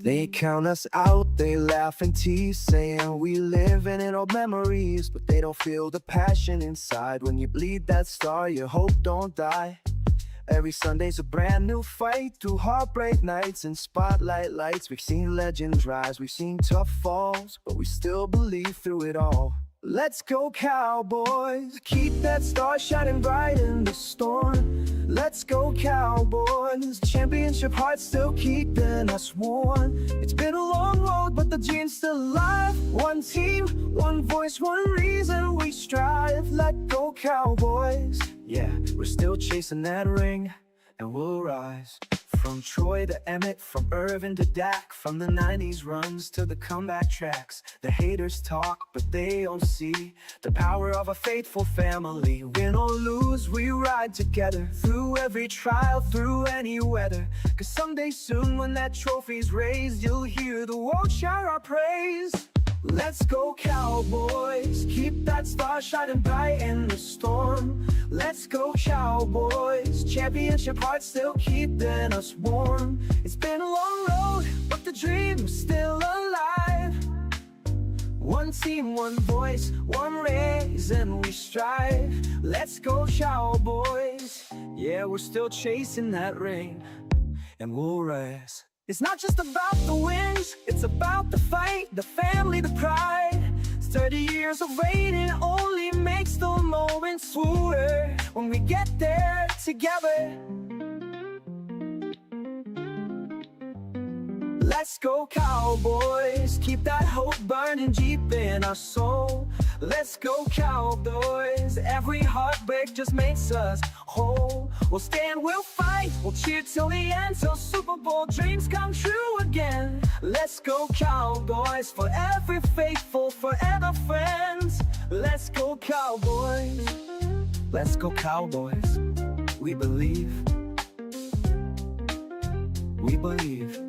They count us out, they laugh and tease, saying we live in old memories, but they don't feel the passion inside. When you bleed that star, your hope don't die. Every Sunday's a brand new fight, through heartbreak nights and spotlight lights. We've seen legends rise, we've seen tough falls, but we still believe through it all. Let's go Cowboys, keep that star shining bright in the storm. Let's go Cowboys, championship hearts still keeping us warm. It's been a long road, but the dream's still alive. One team, one voice, one reason we strive. Let go Cowboys, yeah, we're still chasing that ring, and we'll rise. From Troy to Emmett, from Irvin to Dak, from the 90s runs to the comeback tracks. The haters talk, but they don't see the power of a faithful family. Win or lose, we ride together, through every trial, through any weather. Cause someday soon, when that trophy's raised, you'll hear the world shout our praise. Let's go Cowboys, keep that star shining bright in the storm. Let's go Cowboys, championship hearts still keeping us warm. It's been a long road, but the dream's still alive. One team, one voice, one reason we strive. Let's go Cowboys, yeah, we're still chasing that ring, and we'll rise. It's not just about the wins, it's about the fight, the family, the pride. 30 years of waiting only makes the moment sweeter when we get there together. Let's go Cowboys, keep that hope burning deep in our soul. Let's go Cowboys, every heartbreak just makes us whole. We'll stand, we'll fight, we'll cheer till the end, till Super Bowl dreams come true again. Let's go Cowboys, forever faithful, forever friends. Let's go Cowboys, let's go Cowboys. We believe, we believe.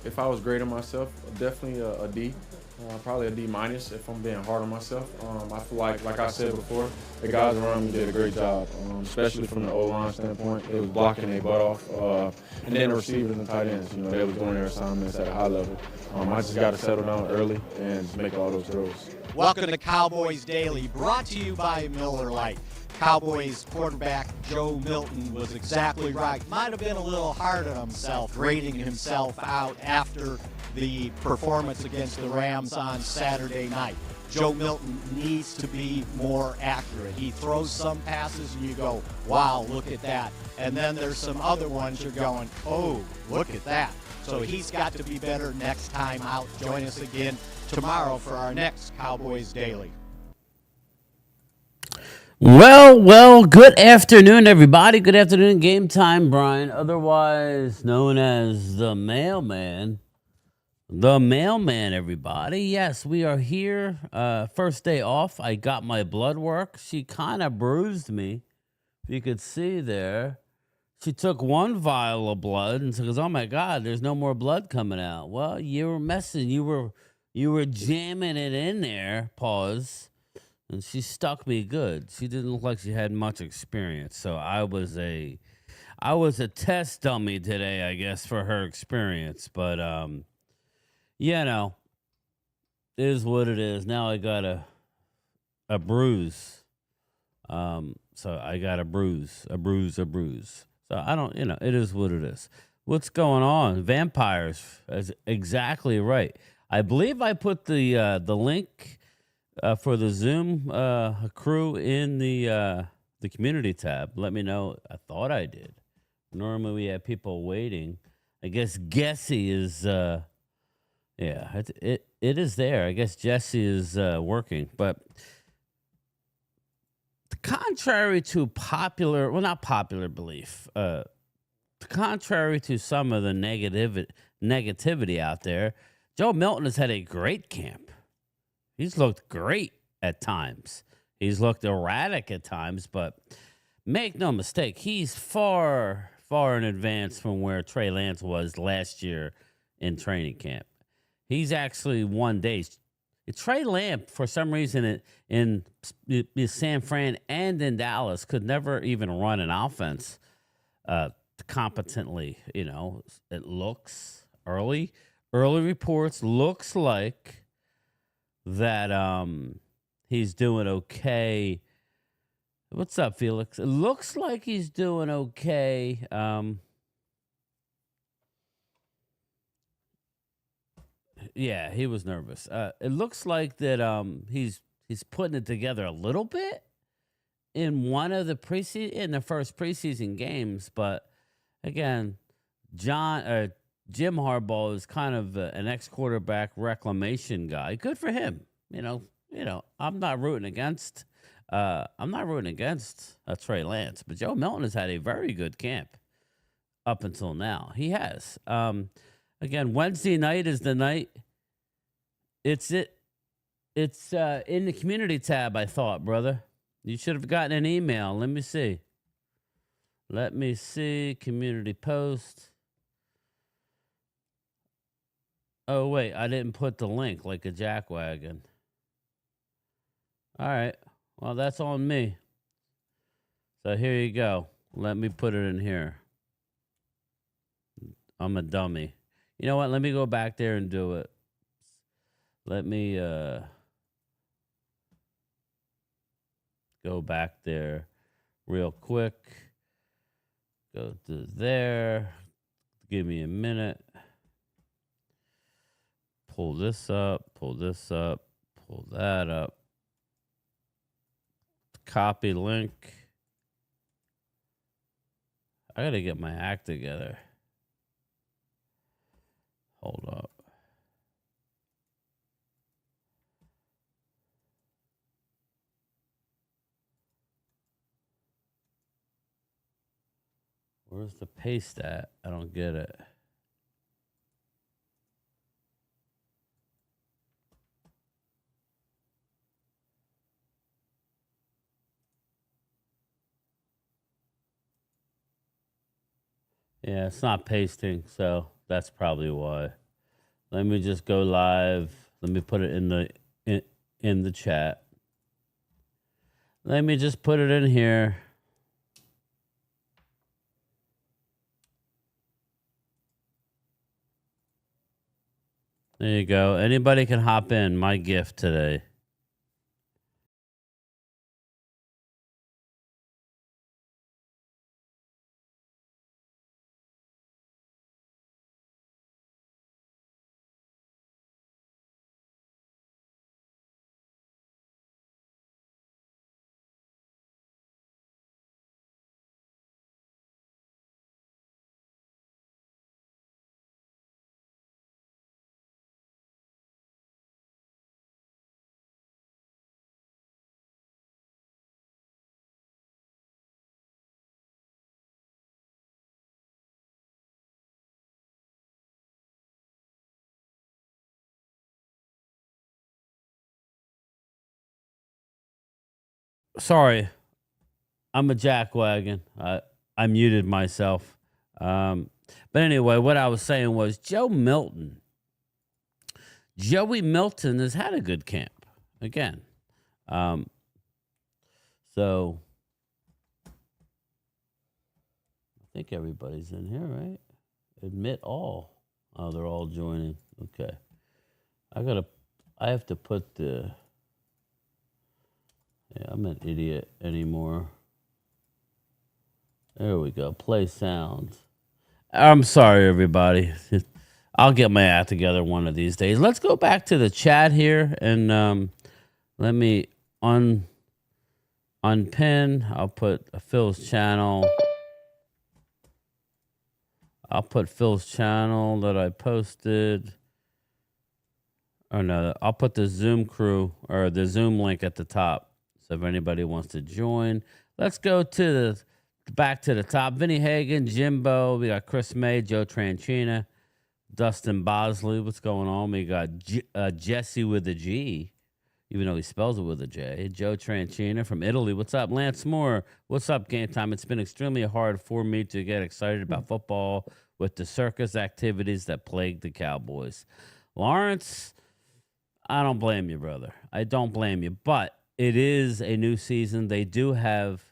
If I was grading myself, definitely a D, probably a D minus if I'm being hard on myself. I feel like I said before, the guys around me did a great job, especially from the O-line standpoint. They was blocking their butt off, and then the receivers and tight ends, they was doing their assignments at a high level. I just got to settle down early and make all those throws. Welcome to Cowboys Daily, brought to you by Miller Lite. Cowboys quarterback Joe Milton was exactly right. Might have been a little hard on himself, grading himself out after the performance against the Rams on Saturday night. Joe Milton needs to be more accurate. He throws some passes and you go, wow, look at that. And then there's some other ones you're going, oh, look at that. So he's got to be better next time out. Join us again tomorrow for our next Cowboys Daily. Well, good afternoon, everybody. Good afternoon, Game Time Brian, otherwise known as the Mailman. The Mailman, everybody. Yes, we are here. First day off. I got my blood work. She kind of bruised me. If you could see there. She took one vial of blood and says, oh, my God, there's no more blood coming out. Well, you were messing. You were jamming it in there. Pause. And she stuck me good. She didn't look like she had much experience. So I was a test dummy today, I guess, for her experience. But, it is what it is. Now I got a bruise. So I got a bruise. So I don't, it is what it is. What's going on? Vampires. That's exactly right. I believe I put the link for the Zoom crew in the community tab. Let me know. I thought I did. Normally we have people waiting. I guess Gessie is, it is there. I guess Jesse is working. But contrary to not popular belief, contrary to some of the negativity out there, Joe Milton has had a great camp. He's looked great at times. He's looked erratic at times, but make no mistake, he's far, far in advance from where Trey Lance was last year in training camp. He's actually won days. Trey Lance, for some reason, in San Fran and in Dallas, could never even run an offense competently. You know, it looks early reports looks like that he's doing okay. What's up, Felix? It looks like he's doing okay. Yeah, he was nervous. It looks like that he's putting it together a little bit in one of the the first preseason games, but again, Jim Harbaugh is kind of an ex-quarterback reclamation guy. Good for him. You know, I'm not rooting against Trey Lance, but Joe Milton has had a very good camp up until now. He has. Again, Wednesday night is the night. It's in the community tab, I thought, brother. You should have gotten an email. Let me see. Community post. Oh, wait, I didn't put the link like a jackwagon. All right. Well, that's on me. So here you go. Let me put it in here. I'm a dummy. You know what? Let me go back there and do it. Let me go back there real quick. Go to there. Give me a minute. Pull this up, pull that up. Copy link. I gotta get my act together. Hold up. Where's the paste at? I don't get it. Yeah, it's not pasting, so that's probably why. Let me just go live. Let me put it in the chat. Let me just put it in here. There you go. Anybody can hop in. My gift today. Sorry, I'm a jackwagon. I muted myself. But anyway, what I was saying was Joey Milton has had a good camp again. So I think everybody's in here, right? Admit all. Oh, they're all joining. Okay. I have to put the... Yeah, I'm an idiot anymore. There we go. Play sounds. I'm sorry, everybody. I'll get my act together one of these days. Let's go back to the chat here and let me unpin. I'll put Phil's channel. I'll put Phil's channel that I posted. Oh no, I'll put the Zoom crew or the Zoom link at the top. So if anybody wants to join, let's go to back to the top. Vinny Hagen, Jimbo. We got Chris May, Joe Tranchina, Dustin Bosley. What's going on? We got Jesse with a G, even though he spells it with a J. Joe Tranchina from Italy. What's up? Lance Moore. What's up, Game Time? It's been extremely hard for me to get excited about football with the circus activities that plague the Cowboys. Lawrence, I don't blame you, brother. I don't blame you. But it is a new season. They do have,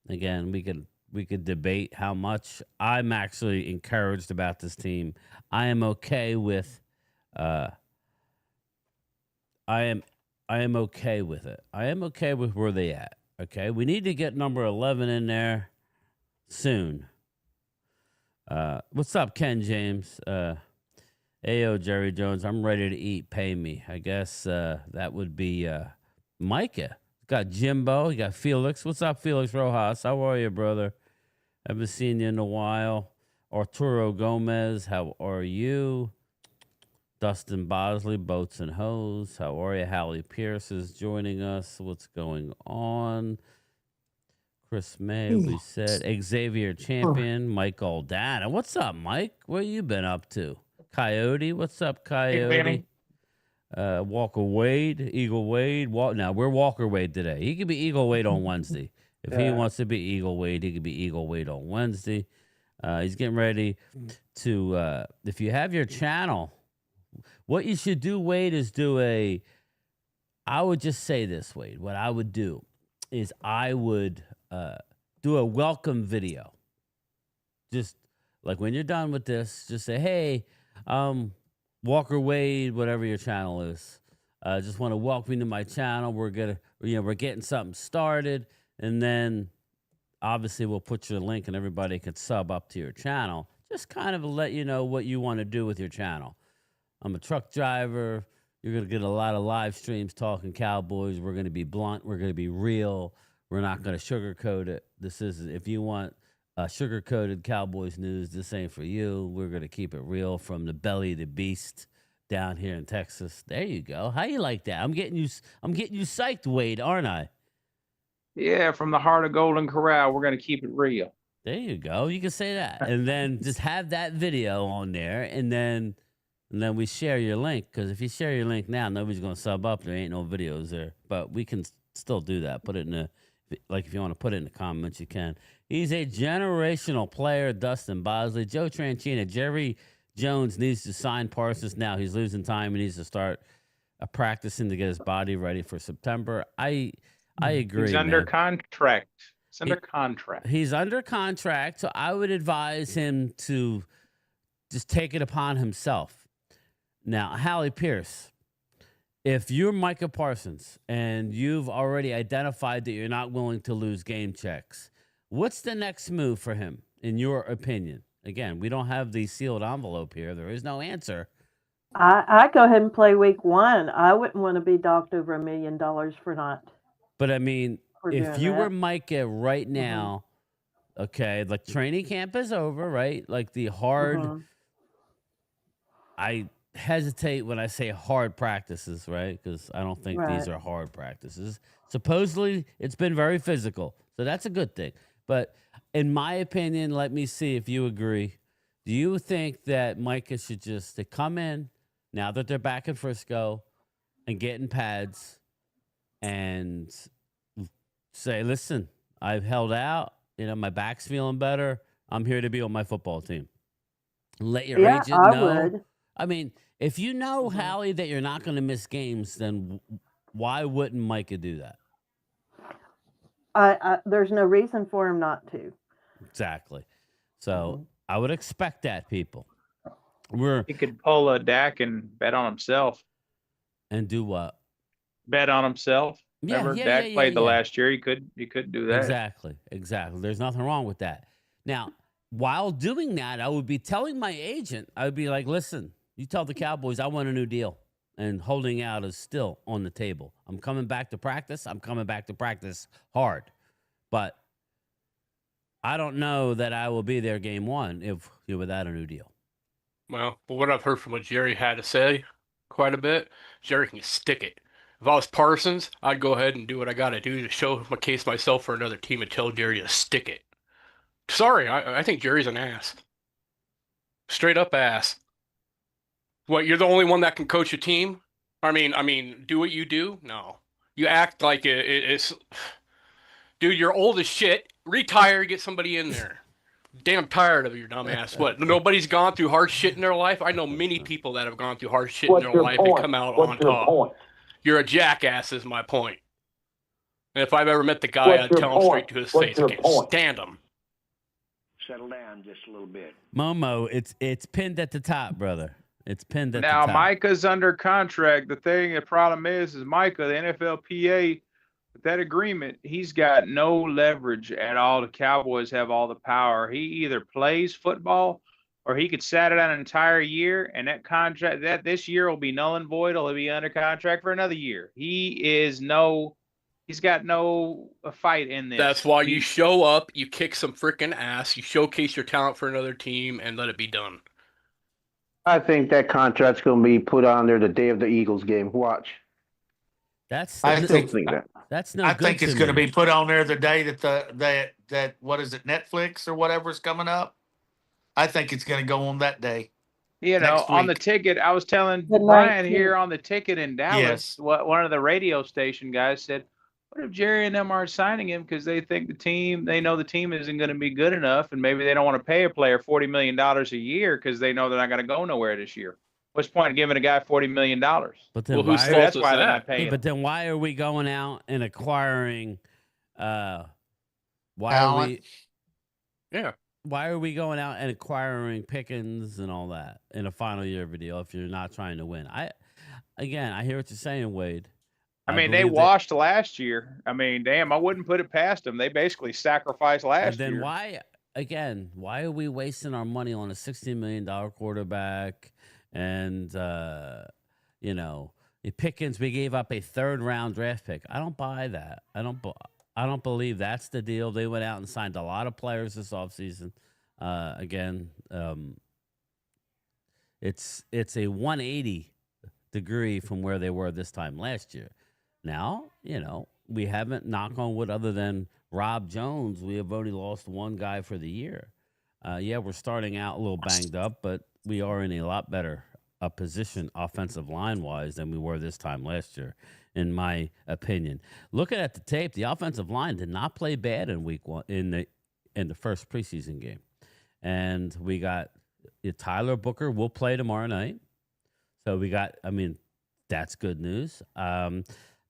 again, we could debate how much. I'm actually encouraged about this team. I am okay with I am okay with it. I am okay with where they at. Okay. We need to get number 11 in there soon. What's up, Ken James? Ayo, Jerry Jones, I'm ready to eat. Pay me. I guess that would be Micah. Got Jimbo. You got Felix. What's up, Felix Rojas? How are you, brother? Haven't seen you in a while. Arturo Gomez, how are you? Dustin Bosley, Boats and Hose. How are you? Hallie Pierce is joining us. What's going on? Chris May, we said. Xavier Champion, Mike Aldana. What's up, Mike? What you been up to? Coyote, what's up, Coyote? Walker Wade, Eagle Wade. Now, we're Walker Wade today. He could be Eagle Wade on Wednesday. If he wants to be Eagle Wade, he could be Eagle Wade on Wednesday. He's getting ready to, if you have your channel, what you should do, Wade, is I would just say this, Wade. What I would do is I would do a welcome video. Just like when you're done with this, just say, hey, Walker Wade, whatever your channel is. Just want to welcome you to my channel. We're getting something started. And then obviously we'll put your link and everybody can sub up to your channel. Just kind of let you know what you want to do with your channel. I'm a truck driver. You're going to get a lot of live streams talking Cowboys. We're going to be blunt. We're going to be real. We're not going to sugarcoat it. If you want sugar-coated Cowboys news, this ain't for you. We're going to keep it real from the belly of the beast down here in Texas. There you go. How you like that? I'm getting you psyched, Wade, aren't I? Yeah, from the heart of Golden Corral, we're going to keep it real. There you go. You can say that. And then just have that video on there, and then we share your link, because if you share your link now, nobody's going to sub up. There ain't no videos there. But we can still do that. Put it in if you want to put it in the comments, you can. He's a generational player, Dustin Bosley. Joe Tranchina. Jerry Jones needs to sign Parsons now. He's losing time. He needs to start practicing to get his body ready for September. I agree. He's under contract. He's under contract. He's under contract, so I would advise him to just take it upon himself. Now, Hallie Pierce, if you're Micah Parsons and you've already identified that you're not willing to lose game checks, what's the next move for him, in your opinion? Again, we don't have the sealed envelope here. There is no answer. I go ahead and play week one. I wouldn't want to be docked over $1 million for not. But I mean, if you were Micah right Mm-hmm. now, okay, like training camp is over, right? Like the hard, I hesitate when I say hard practices, right? Because I don't think these are hard practices. Supposedly, it's been very physical, so that's a good thing. But in my opinion, let me see if you agree. Do you think that Micah should just come in now that they're back in Frisco and getting pads and say, listen, I've held out. My back's feeling better. I'm here to be on my football team. Let your agent know. Would. I mean, if you know, Hallie, that you're not going to miss games, then why wouldn't Micah do that? There's no reason for him not to. Exactly. So I would expect that, people. He could pull a Dak and bet on himself. And do what? Bet on himself. Remember, Dak played the last year. He could do that. Exactly. There's nothing wrong with that. Now, while doing that, I would be telling my agent, I would be like, listen, you tell the Cowboys I want a new deal. And holding out is still on the table. I'm coming back to practice. I'm coming back to practice hard. But I don't know that I will be there game one if you're without a new deal. Well, what I've heard from what Jerry had to say quite a bit, Jerry can stick it. If I was Parsons, I'd go ahead and do what I got to do to show my case myself for another team and tell Jerry to stick it. Sorry, I think Jerry's an ass. Straight up ass. What, you're the only one that can coach a team? I mean, do what you do? No. You act like it's... Dude, you're old as shit. Retire, get somebody in there. Damn tired of your dumb ass. What, nobody's gone through hard shit in their life? I know many people that have gone through hard shit in their life and come out on top. You're a jackass is my point. And if I've ever met the guy, I'd tell him straight to his face. I can't stand him. Settle down just a little bit. Momo, it's pinned at the top, brother. It's pinned at the Now top. Micah's under contract. The problem is Micah, the NFLPA, with that agreement, he's got no leverage at all. The Cowboys have all the power. He either plays football or he could sit it out an entire year, and that contract that this year will be null and void. He'll be under contract for another year. He's got no fight in this. That's why you show up, you kick some freaking ass, you showcase your talent for another team, and let it be done. I think that contract's going to be put on there the day of the Eagles game. Watch. I think that. That's no. I good think it's to going to me. be put on there the day that what is it, Netflix or whatever's coming up. I think it's going to go on that day. You know, on the ticket, I was telling Brian here on the ticket in Dallas, what one of the radio station guys said, what if Jerry and them aren't signing him because they think they know the team isn't going to be good enough, and maybe they don't want to pay a player $40 million a year because they know they're not going to go nowhere this year. What's the point of giving a guy $40 million? But then that's why they're not paying. But then why are we going out and acquiring? Why are we going out and acquiring Pickens and all that in a final year of a deal if you're not trying to win? I hear what you're saying, Wade. I mean, they washed last year. I mean, damn, I wouldn't put it past them. They basically sacrificed last year. And then why are we wasting our money on a $16 million quarterback? And, Pickens, we gave up a third-round draft pick. I don't buy that. I don't believe that's the deal. They went out and signed a lot of players this offseason. It's a 180 degree from where they were this time last year. Now, we haven't, knock on wood, other than Rob Jones, we have only lost one guy for the year. We're starting out a little banged up, but we are in a lot better position offensive line-wise than we were this time last year, in my opinion. Looking at the tape, the offensive line did not play bad in week one in the first preseason game. And we got Tyler Booker will play tomorrow night. So that's good news.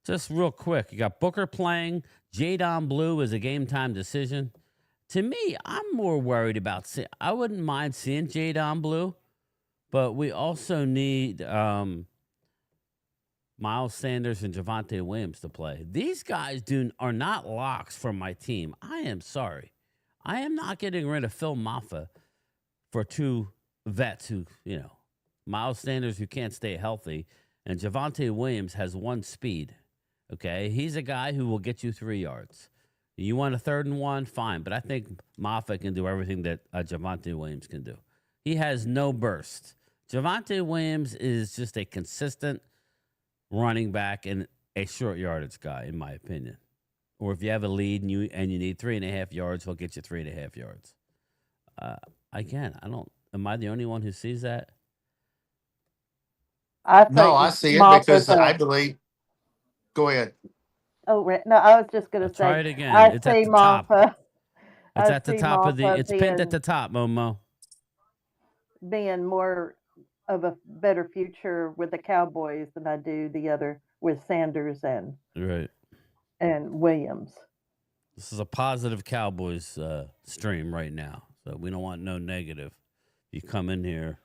Just real quick, you got Booker playing. Jadon Blue is a game-time decision. To me, I'm more worried about I wouldn't mind seeing Jadon Blue, but we also need Miles Sanders and Javonte Williams to play. These guys are not locks for my team. I am sorry. I am not getting rid of Phil Maffa for two vets who, Miles Sanders who can't stay healthy, and Javonte Williams has one speed. Okay, he's a guy who will get you 3 yards. You want a 3rd and 1, fine, but I think Maffa can do everything that Javonte Williams can do. He has no burst. Javonte Williams is just a consistent running back and a short yardage guy, in my opinion. Or if you have a lead and you need 3.5 yards, he'll get you 3.5 yards. Am I the only one who sees that? I see it because I believe. Go ahead. Oh, no, I was just going to say. Try it again. It's at the top. It's at the top of the. It's pinned at the top, Momo. Being more of a better future with the Cowboys than I do the other with Sanders and Williams. This is a positive Cowboys stream right now, so we don't want no negative. You come in here,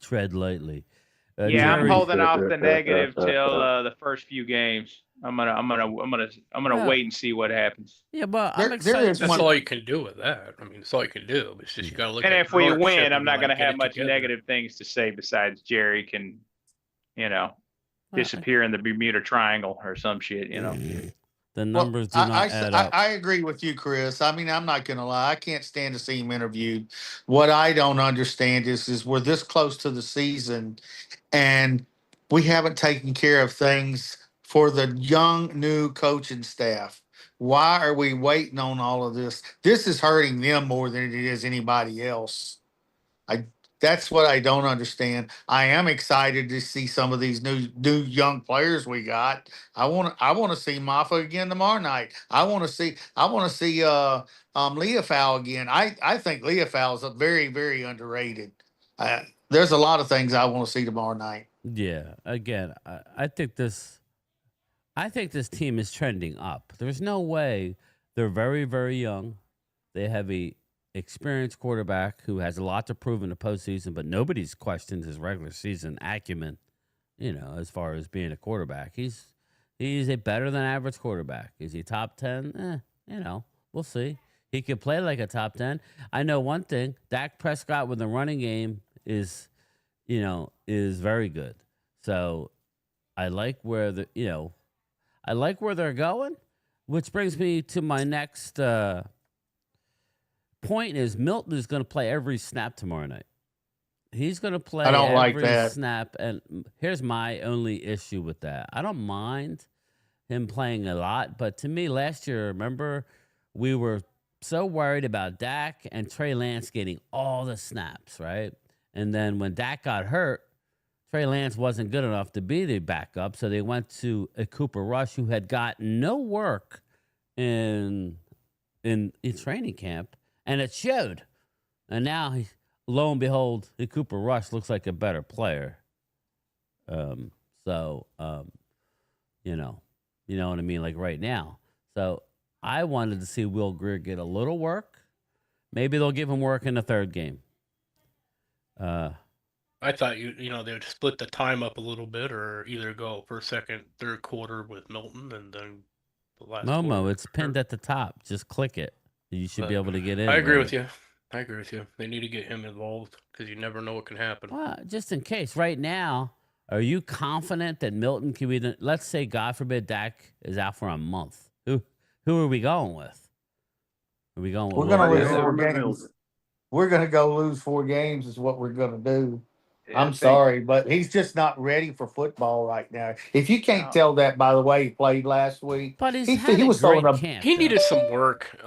tread lightly. I'm holding off the negative till the first few games. I'm gonna wait and see what happens. Yeah, but I'm excited. That's all you can do with that. I mean, that's all you can do. It's just you gotta look. And at if we win, I'm not gonna have much negative things to say besides Jerry can, disappear in the Bermuda Triangle or some shit. The numbers do not add up. I agree with you, Chris. I mean, I'm not going to lie. I can't stand to see him interviewed. What I don't understand is we're this close to the season, and we haven't taken care of things for the young, new coaching staff. Why are we waiting on all of this? This is hurting them more than it is anybody else. I That's what I don't understand. I am excited to see some of these new young players we got. I want to see Maffa again tomorrow night. I want to see Leofau again. I think Leofau is a very, very underrated. There's a lot of things I want to see tomorrow night. Yeah. Again, I think this team is trending up. There's no way. They're very, very young. They have a experienced quarterback who has a lot to prove in the postseason, but nobody's questioned his regular season acumen, as far as being a quarterback. He's a better than average quarterback. Is he top 10? We'll see. He could play like a top 10. I know one thing, Dak Prescott with the running game is very good. So I like where they're going, which brings me to my next point is Milton is going to play every snap tomorrow night. He's going to play I don't like every that. snap. And here's my only issue with that. I don't mind him playing a lot, but to me last year, remember, we were so worried about Dak and Trey Lance getting all the snaps, right? And then when Dak got hurt, Trey Lance wasn't good enough to be the backup, so they went to a Cooper Rush who had gotten no work in training camp. And it showed. And now, lo and behold, Cooper Rush looks like a better player. You know what I mean? Like right now. So I wanted to see Will Grier get a little work. Maybe they'll give him work in the third game. I thought they would split the time up a little bit, or either go first, second, third quarter with Milton, and then the last. Momo, it's pinned at the top. Just click it. You should be able to get in. I agree with you. They need to get him involved because you never know what can happen. Well, just in case. Right now, are you confident that Milton can be? Let's say, God forbid, Dak is out for a month. Who are we going with? Are we going? We're going to lose 4 games. We're going to go lose 4 games. Is what we're going to do. Yeah, I'm sorry, but he's just not ready for football right now. If you can't tell that by the way he played last week, but he was throwing up. Camp, he needed some work.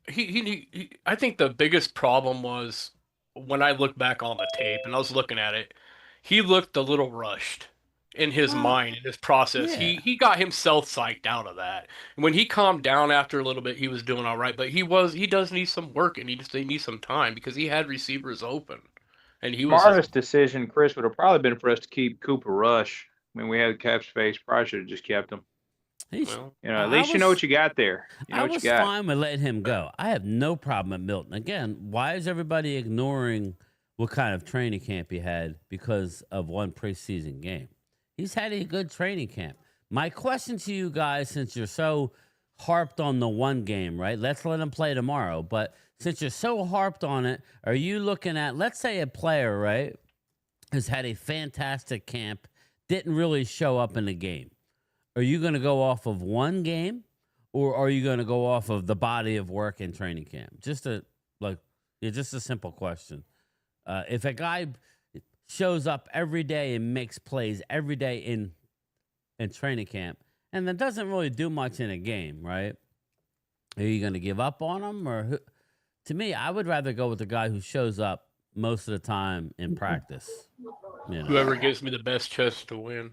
He I think the biggest problem was when I look back on the tape and I was looking at it, he looked a little rushed in his mind, in his process. Yeah. He got himself psyched out of that. When he calmed down after a little bit, he was doing all right, but he does need some work, and they need some time because he had receivers open. And he was smartest decision, Chris, would have probably been for us to keep Cooper Rush. I mean, we had cap space. Probably should have just kept him. At least you know what you got there. I was fine with letting him go. I have no problem with Milton. Again, why is everybody ignoring what kind of training camp he had because of one preseason game? He's had a good training camp. My question to you guys, since you're so harped on the one game, right? Let's let him play tomorrow. But since you're so harped on it, are you looking at, let's say a player, right, has had a fantastic camp, didn't really show up in the game. Are you going to go off of one game, or are you going to go off of the body of work in training camp? Just a simple question. If a guy shows up every day and makes plays every day in training camp, and then doesn't really do much in a game, right? Are you going to give up on him, or to me, I would rather go with the guy who shows up most of the time in practice. Whoever gives me the best chance to win.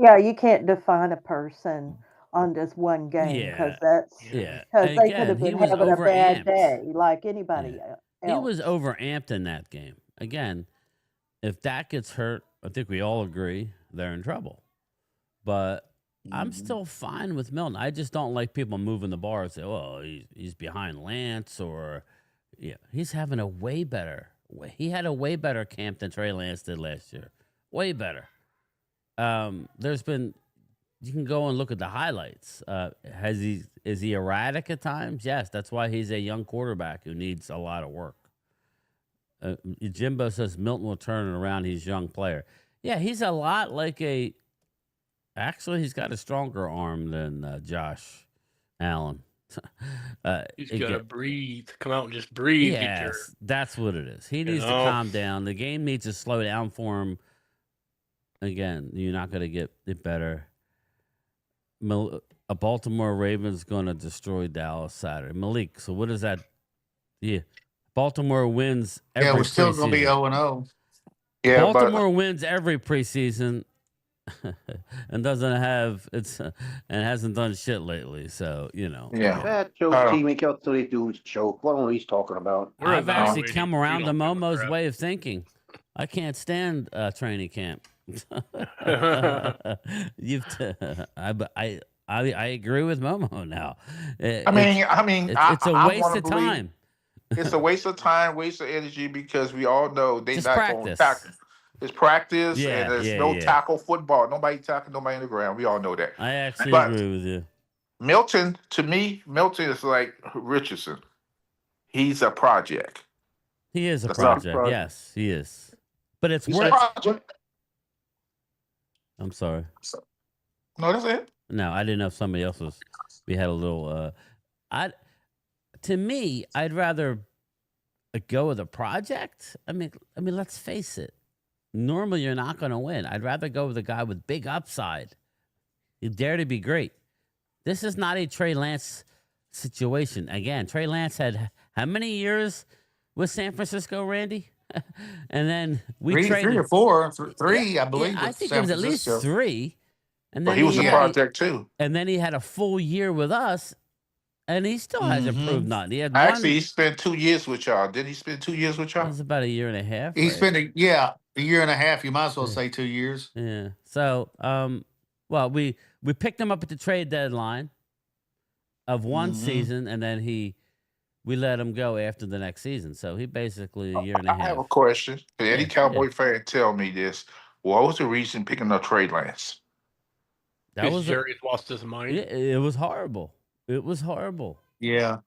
Yeah, you can't define a person on just one game because because they could have been having a bad day like anybody else. He was overamped in that game. Again, if Dak gets hurt, I think we all agree they're in trouble. But I'm still fine with Milton. I just don't like people moving the bar and say, "Oh, he's behind Lance," or he's having a way better. He had a way better camp than Trey Lance did last year. Way better. You can go and look at the highlights. Is he erratic at times? Yes, that's why he's a young quarterback who needs a lot of work. Jimbo says Milton will turn it around. He's a young player. Yeah, he's a lot like actually, he's got a stronger arm than Josh Allen. He's got to breathe. Come out and just breathe. Yes, that's what it is. He needs to calm down. The game needs to slow down for him. Again, you're not going to get it better. A Baltimore Ravens going to destroy Dallas Saturday. Malik, so what is that? Yeah. Baltimore wins every Yeah, we're still going to be preseason. 0-0. Yeah, Baltimore wins every preseason and doesn't have and hasn't done shit lately. So, you know. Yeah. That Joe's teammate out to the dude's joke. What are he's talking about? I've actually come around to Momo's way of thinking. I can't stand training camp. I agree with Momo now. It's a waste of time. It's a waste of time, waste of energy because we all know they're Just not practice. going to tackle. It's practice Yeah, and there's yeah, no yeah. tackle football. Nobody tackling nobody in the ground. We all know that. I actually But agree with you. Milton, to me, Milton is like Richardson. He's a project. He is a That's project. not- Yes, he is. But it's He's a worth. project. I'm sorry. No, that's it. No, I didn't know if somebody else was. We had a little. To me, I'd rather go with a project. I mean, let's face it. Normally, you're not going to win. I'd rather go with a guy with big upside. You dare to be great. This is not a Trey Lance situation. Again, Trey Lance had how many years with San Francisco, Randy? And then we traded 3 or 4, 3, I believe. I with think San it was at least Francisco. 3. And But then he was a had- project too. And then he had a full year with us, and he still hasn't proved nothing. He had Actually, he spent 2 years with y'all. Did he spend 2 years with it y'all? was about a year and a half. He right? spent a year and a half. You might as well say 2 years. Yeah. So, well, we picked him up at the trade deadline of one season, and then we let him go after the next season. So he basically a year and a I have a half. question. Can any Yeah, Cowboy fan tell me this? What was the reason picking up Trey Lance? That was Jerry's lost his mind. it was horrible. It was horrible. Yeah.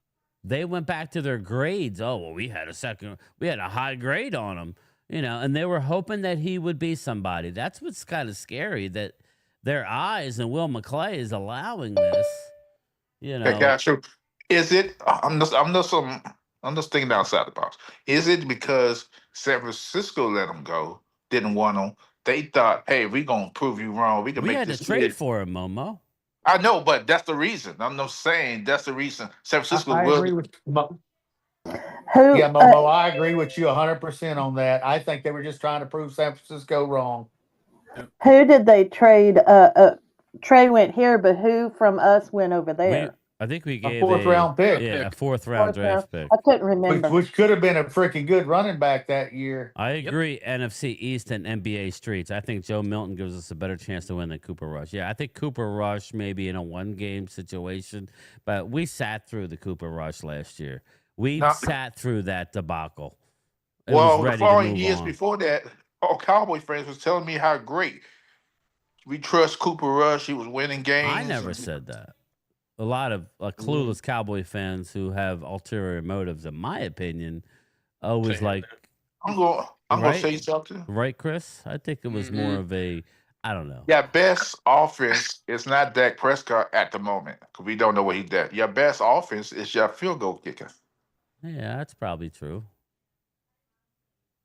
They went back to their grades. Oh, well, we had a high grade on him, and they were hoping that he would be somebody. That's what's kind of scary, that their eyes and Will McClay is allowing this. I got you. Is it? I'm just thinking outside the box. Is it because San Francisco let him go, didn't want him? They thought, hey, we're gonna prove you wrong. We can We make had this to trade kid. for him, Momo. I know, but that's the reason. I'm not saying that's the reason. San Francisco I will. agree with Who? Yeah, Momo, I agree with you 100% on that. I think they were just trying to prove San Francisco wrong. Who did they trade? Trey went here, but who from us went over there? I think we A gave 4th round pick. Yeah, a 4th round draft pick. I couldn't remember. Which could have been a freaking good running back that year. I agree. NFC East and NBA streets. I think Joe Milton gives us a better chance to win than Cooper Rush. Yeah, I think Cooper Rush maybe in a 1-game situation, but we sat through the Cooper Rush last year. We sat through that debacle. Well, the following years before that, all Cowboy fans was telling me how great we trust Cooper Rush. He was winning games. I never said that. A lot of clueless Cowboy fans who have ulterior motives, in my opinion, always like. I'm gonna say something. Right, Chris? I think it was more of a, I don't know. Your best offense is not Dak Prescott at the moment because we don't know what he did. Your best offense is your field goal kicker. Yeah, that's probably true.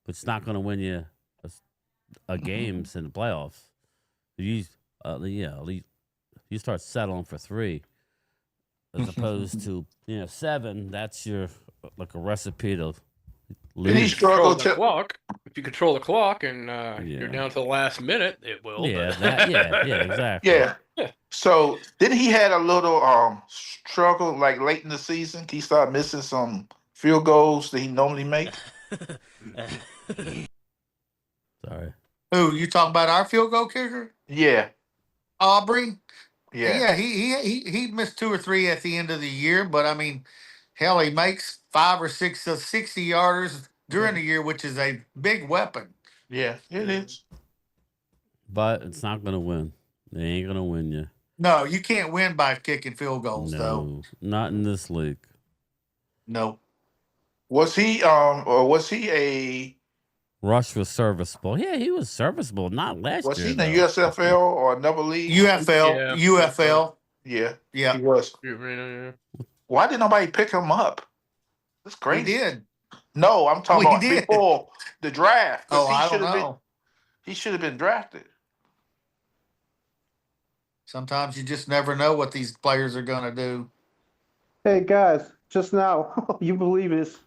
But it's not going to win you a games in the playoffs. You start settling for 3 as opposed to 7. That's your like a recipe to lose. He struggled the clock. If you control the clock and you're down to the last minute, it will. Yeah, exactly. Yeah. So then he had a little struggle like late in the season. He started missing some field goals that he normally make. Sorry. Who, you talking about our field goal kicker? Yeah. Aubrey? Yeah. He missed 2 or 3 at the end of the year, but I mean, hell, he makes 5 or 6 60-yarders during the year, which is a big weapon. Yeah, it is. But it's not going to win. They ain't going to win you. No, you can't win by kicking field goals, though. Not in this league. No. Was he a Rush was serviceable. Yeah, he was serviceable. Not last year. Was he in the USFL or another league? UFL. UFL. Yeah. Yeah. He was. Why did nobody pick him up? That's crazy. He did. No, I'm talking about before the draft. Oh, I don't know. He should have been drafted. Sometimes you just never know what these players are going to do. Hey guys, just now, you believe this?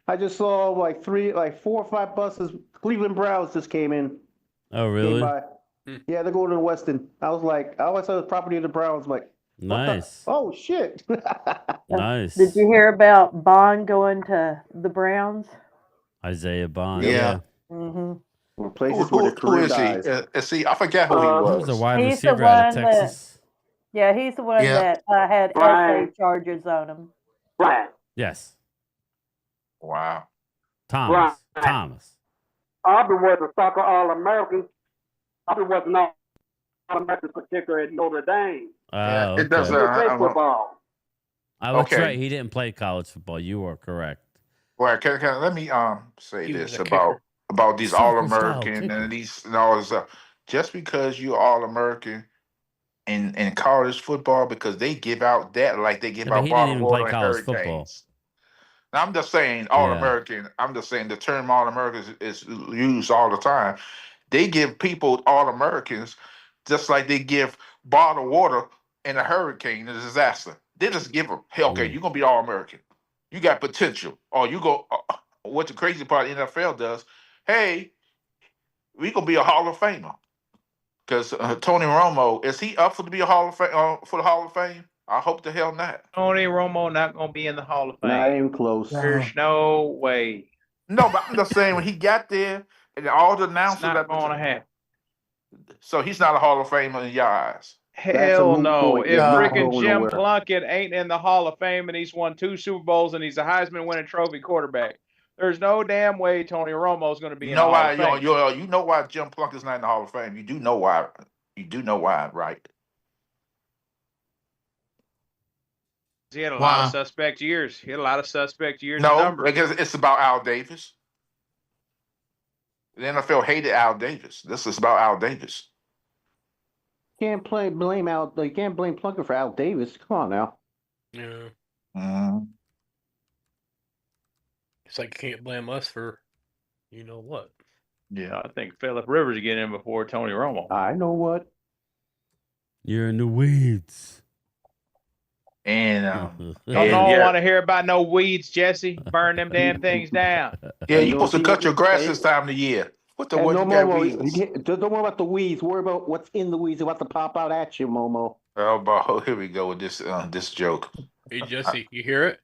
I just saw like 4 or 5 buses. Cleveland Browns just came in. Oh, Came really? by. Yeah, they're going to Weston. I was like, I always saw the property of the Browns. I'm like, Nice. oh shit. Nice. Did you hear about Bond going to the Browns? Isaiah Bond. Yeah. Yeah. Mm-hmm. Places where the Who career is he? dies. See, I forgot who he He was. was a wide He's the receiver out of one that, Texas. yeah, he's the one Yeah. that had Right. SA charges on him. Right. Yes. Wow. Thomas. Right. Thomas. Aubrey was a soccer All-American. Aubrey was not All-American, particularly at Notre Dame. Yeah, Oh, it does. He played football. Oh, that's Okay. right. He didn't play college football. You are correct. Well, let me say He was this a kicker. about these Soccer All style American kicker. and these and all this stuff. Just because you're All American in college football, because they give out that like they give Yeah, but out he didn't bottled even water play and college hurricanes. football. Now, I'm just saying All Yeah. American. I'm just saying the term All American is used all the time. They give people All Americans just like they give bottled water in a hurricane, a disaster. They just give them, hey, okay, you're gonna be All American. You got potential. Or you go. What the crazy part of the NFL does? Hey, we gonna be a Hall of Famer. Because Tony Romo, is he up for to be a Hall of Fame for the Hall of Fame? I hope the hell not. Tony Romo not going to be in the Hall of Fame. Not even close. There's no way. No, but I'm just saying when he got there and all the It's announcers not going to happen. So he's not a Hall of Famer in your eyes. Hell no. If Not freaking going Jim nowhere. Plunkett ain't in the Hall of Fame and he's won 2 Super Bowls and he's a Heisman winning trophy quarterback, there's no damn way Tony Romo's going to be You in the know Hall why? of Fame. You know why Jim Plunkett's not in the Hall of Fame. You do know why. You do know why, right? He had a lot of suspect years. He had a lot of suspect years. in No, numbers. because it's about Al Davis. The NFL hated Al Davis. This is about Al Davis. You can't blame Plunkett for Al Davis. Come on now. Yeah. Mm. It's like you can't blame us for you know what. Yeah. I think Phillip Rivers get in before Tony Romo. I know what. You're in the weeds. And Don't want to hear about no weeds, Jesse. Burn them damn things down. Yeah, you're supposed to cut your grass this time of the year. What the what? No, You got Momo, weeds? don't worry about the weeds. Worry about what's in the weeds. About to pop out at you, Momo. Oh, boy, here we go with this joke. Hey Jesse, you hear it?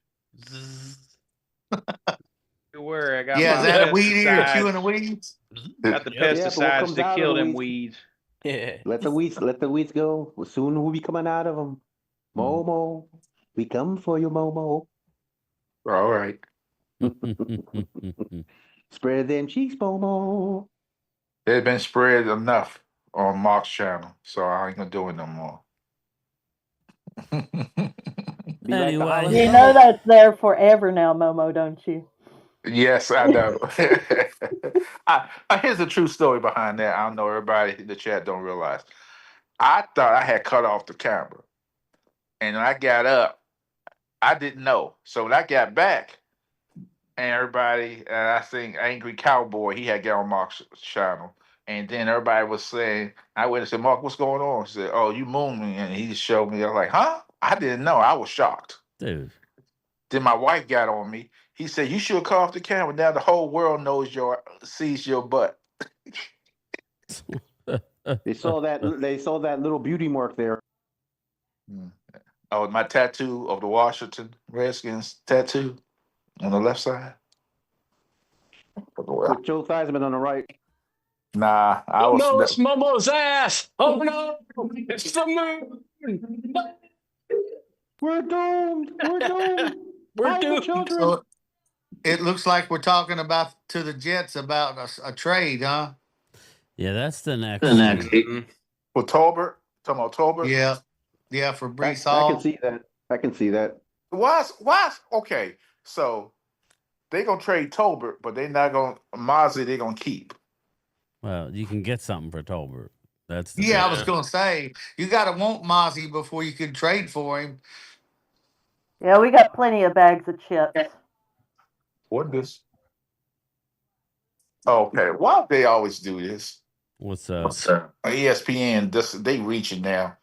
Where I got Yeah, my is that a weed eater pesticides. chewing the weeds? Got the Yeah, but what pesticides comes to out of kill the them weeds- weeds. Yeah. Let the weeds go. Soon we'll be coming out of them. Momo, we come for you, Momo. All right. Spread them cheeks, Momo. They've been spread enough on Mark's channel, so I ain't gonna do it no more. Be like the Holland You know that's there forever now, Momo, don't you? Yes, I know. Here's a true story behind that. I don't know everybody in the chat don't realize. I thought I had cut off the camera, and when I got up, I didn't know. So when I got back, and everybody, I think Angry Cowboy, he had got on Mark's channel, and then everybody was saying, I went and said, Mark, what's going on? He said, oh, you mooned me, and he just showed me. I was like, huh? I didn't know. I was shocked. Dude. Then my wife got on me. He said, you should cut off the camera. Now the whole world sees your butt. They saw that little beauty mark there. Oh, my tattoo of the Washington Redskins tattoo on the left side. With Joe Theismann on the right. Nah, I Oh was. no, it's Momo's ass. Oh no, it's the moon. We're doomed. We're doomed. We're Hide the doomed. children. So it looks like we're talking about to the Jets about a trade, huh? Yeah, that's the next. For Tolbert? Talking about Tolbert? Yeah. Yeah, for Brees I Hall. can see that. I can see that. Why? Okay, so they gonna trade Tolbert, but they not gonna Mozzie. They gonna keep. Well, you can get something for Tolbert. That's the Yeah, I was gonna say you gotta want Mozzie before you can trade for him. Yeah, we got plenty of bags of chips. What this? Okay, why do they always do this? What's up? ESPN, they reaching now.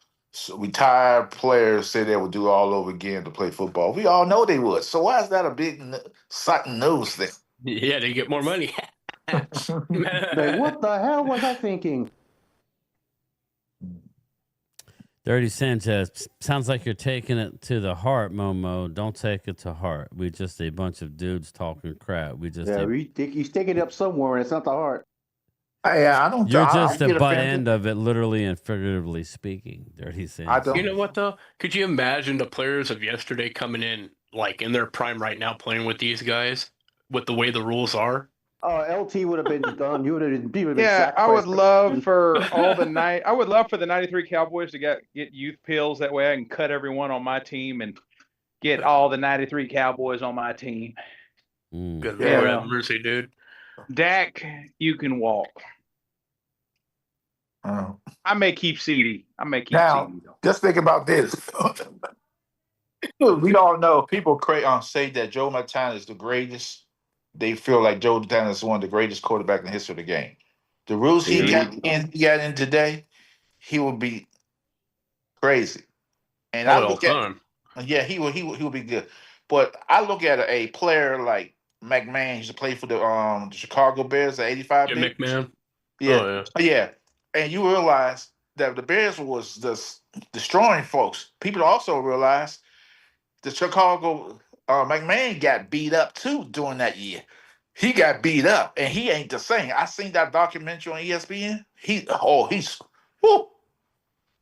retired players say they would do it all over again to play football. We all know they would. So why is that a big something news thing? Yeah, they get more money. Like, what the hell was I thinking? Dirty Sanchez, sounds like you're taking it to the heart, Momo. Don't take it to heart. We just a bunch of dudes talking crap. We just He's taking it up somewhere, and it's not the heart. I don't. You're I just the get butt offended. end of it, literally and figuratively speaking. Dirty Sanchez. I don't. You know what though? Could you imagine the players of yesterday coming in like in their prime right now, playing with these guys, with the way the rules are? Oh, LT would have been done. You would have been Yeah, I would sacrificed. love for all the night. I would love for the '93 Cowboys to get youth pills. That way, I can cut everyone on my team and get all the '93 Cowboys on my team. Good Yeah. Lord have mercy, dude. Dak, you can walk. I may keep CD. Now, just think about this. We all know people say that Joe Montana is the greatest. They feel like Joe Montana is one of the greatest quarterbacks in the history of the game. The rules he got in today, he would be crazy. And I look at, he will be good. But I look at a player like McMahon, he used to play for the Chicago Bears, the '85 Bears. McMahon. Yeah. And you realize that the Bears was just destroying folks. People also realize the Chicago McMahon got beat up too during that year. He got beat up, and he ain't the same. I seen that documentary on ESPN. Whew.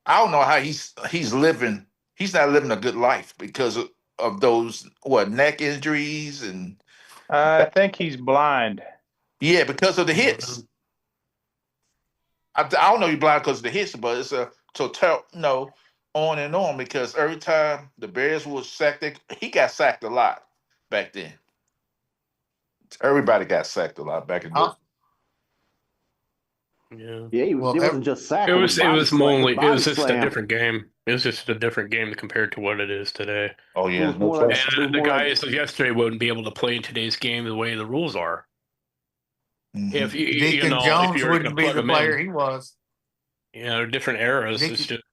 I don't know how he's living. He's not living a good life because of those neck injuries and. I think he's blind. Yeah, because of the hits. I don't know you're blind because of the hits, but it's on and on because every time the Bears was sacked, he got sacked a lot back then. Everybody got sacked a lot back in the Yeah, it wasn't just sacked. It was just a different game. It was just a different game compared to what it is today. Oh yeah, and the guys of yesterday wouldn't be able to play in today's game the way the rules are. If Deacon Jones wouldn't be the player he was. Different eras. It's just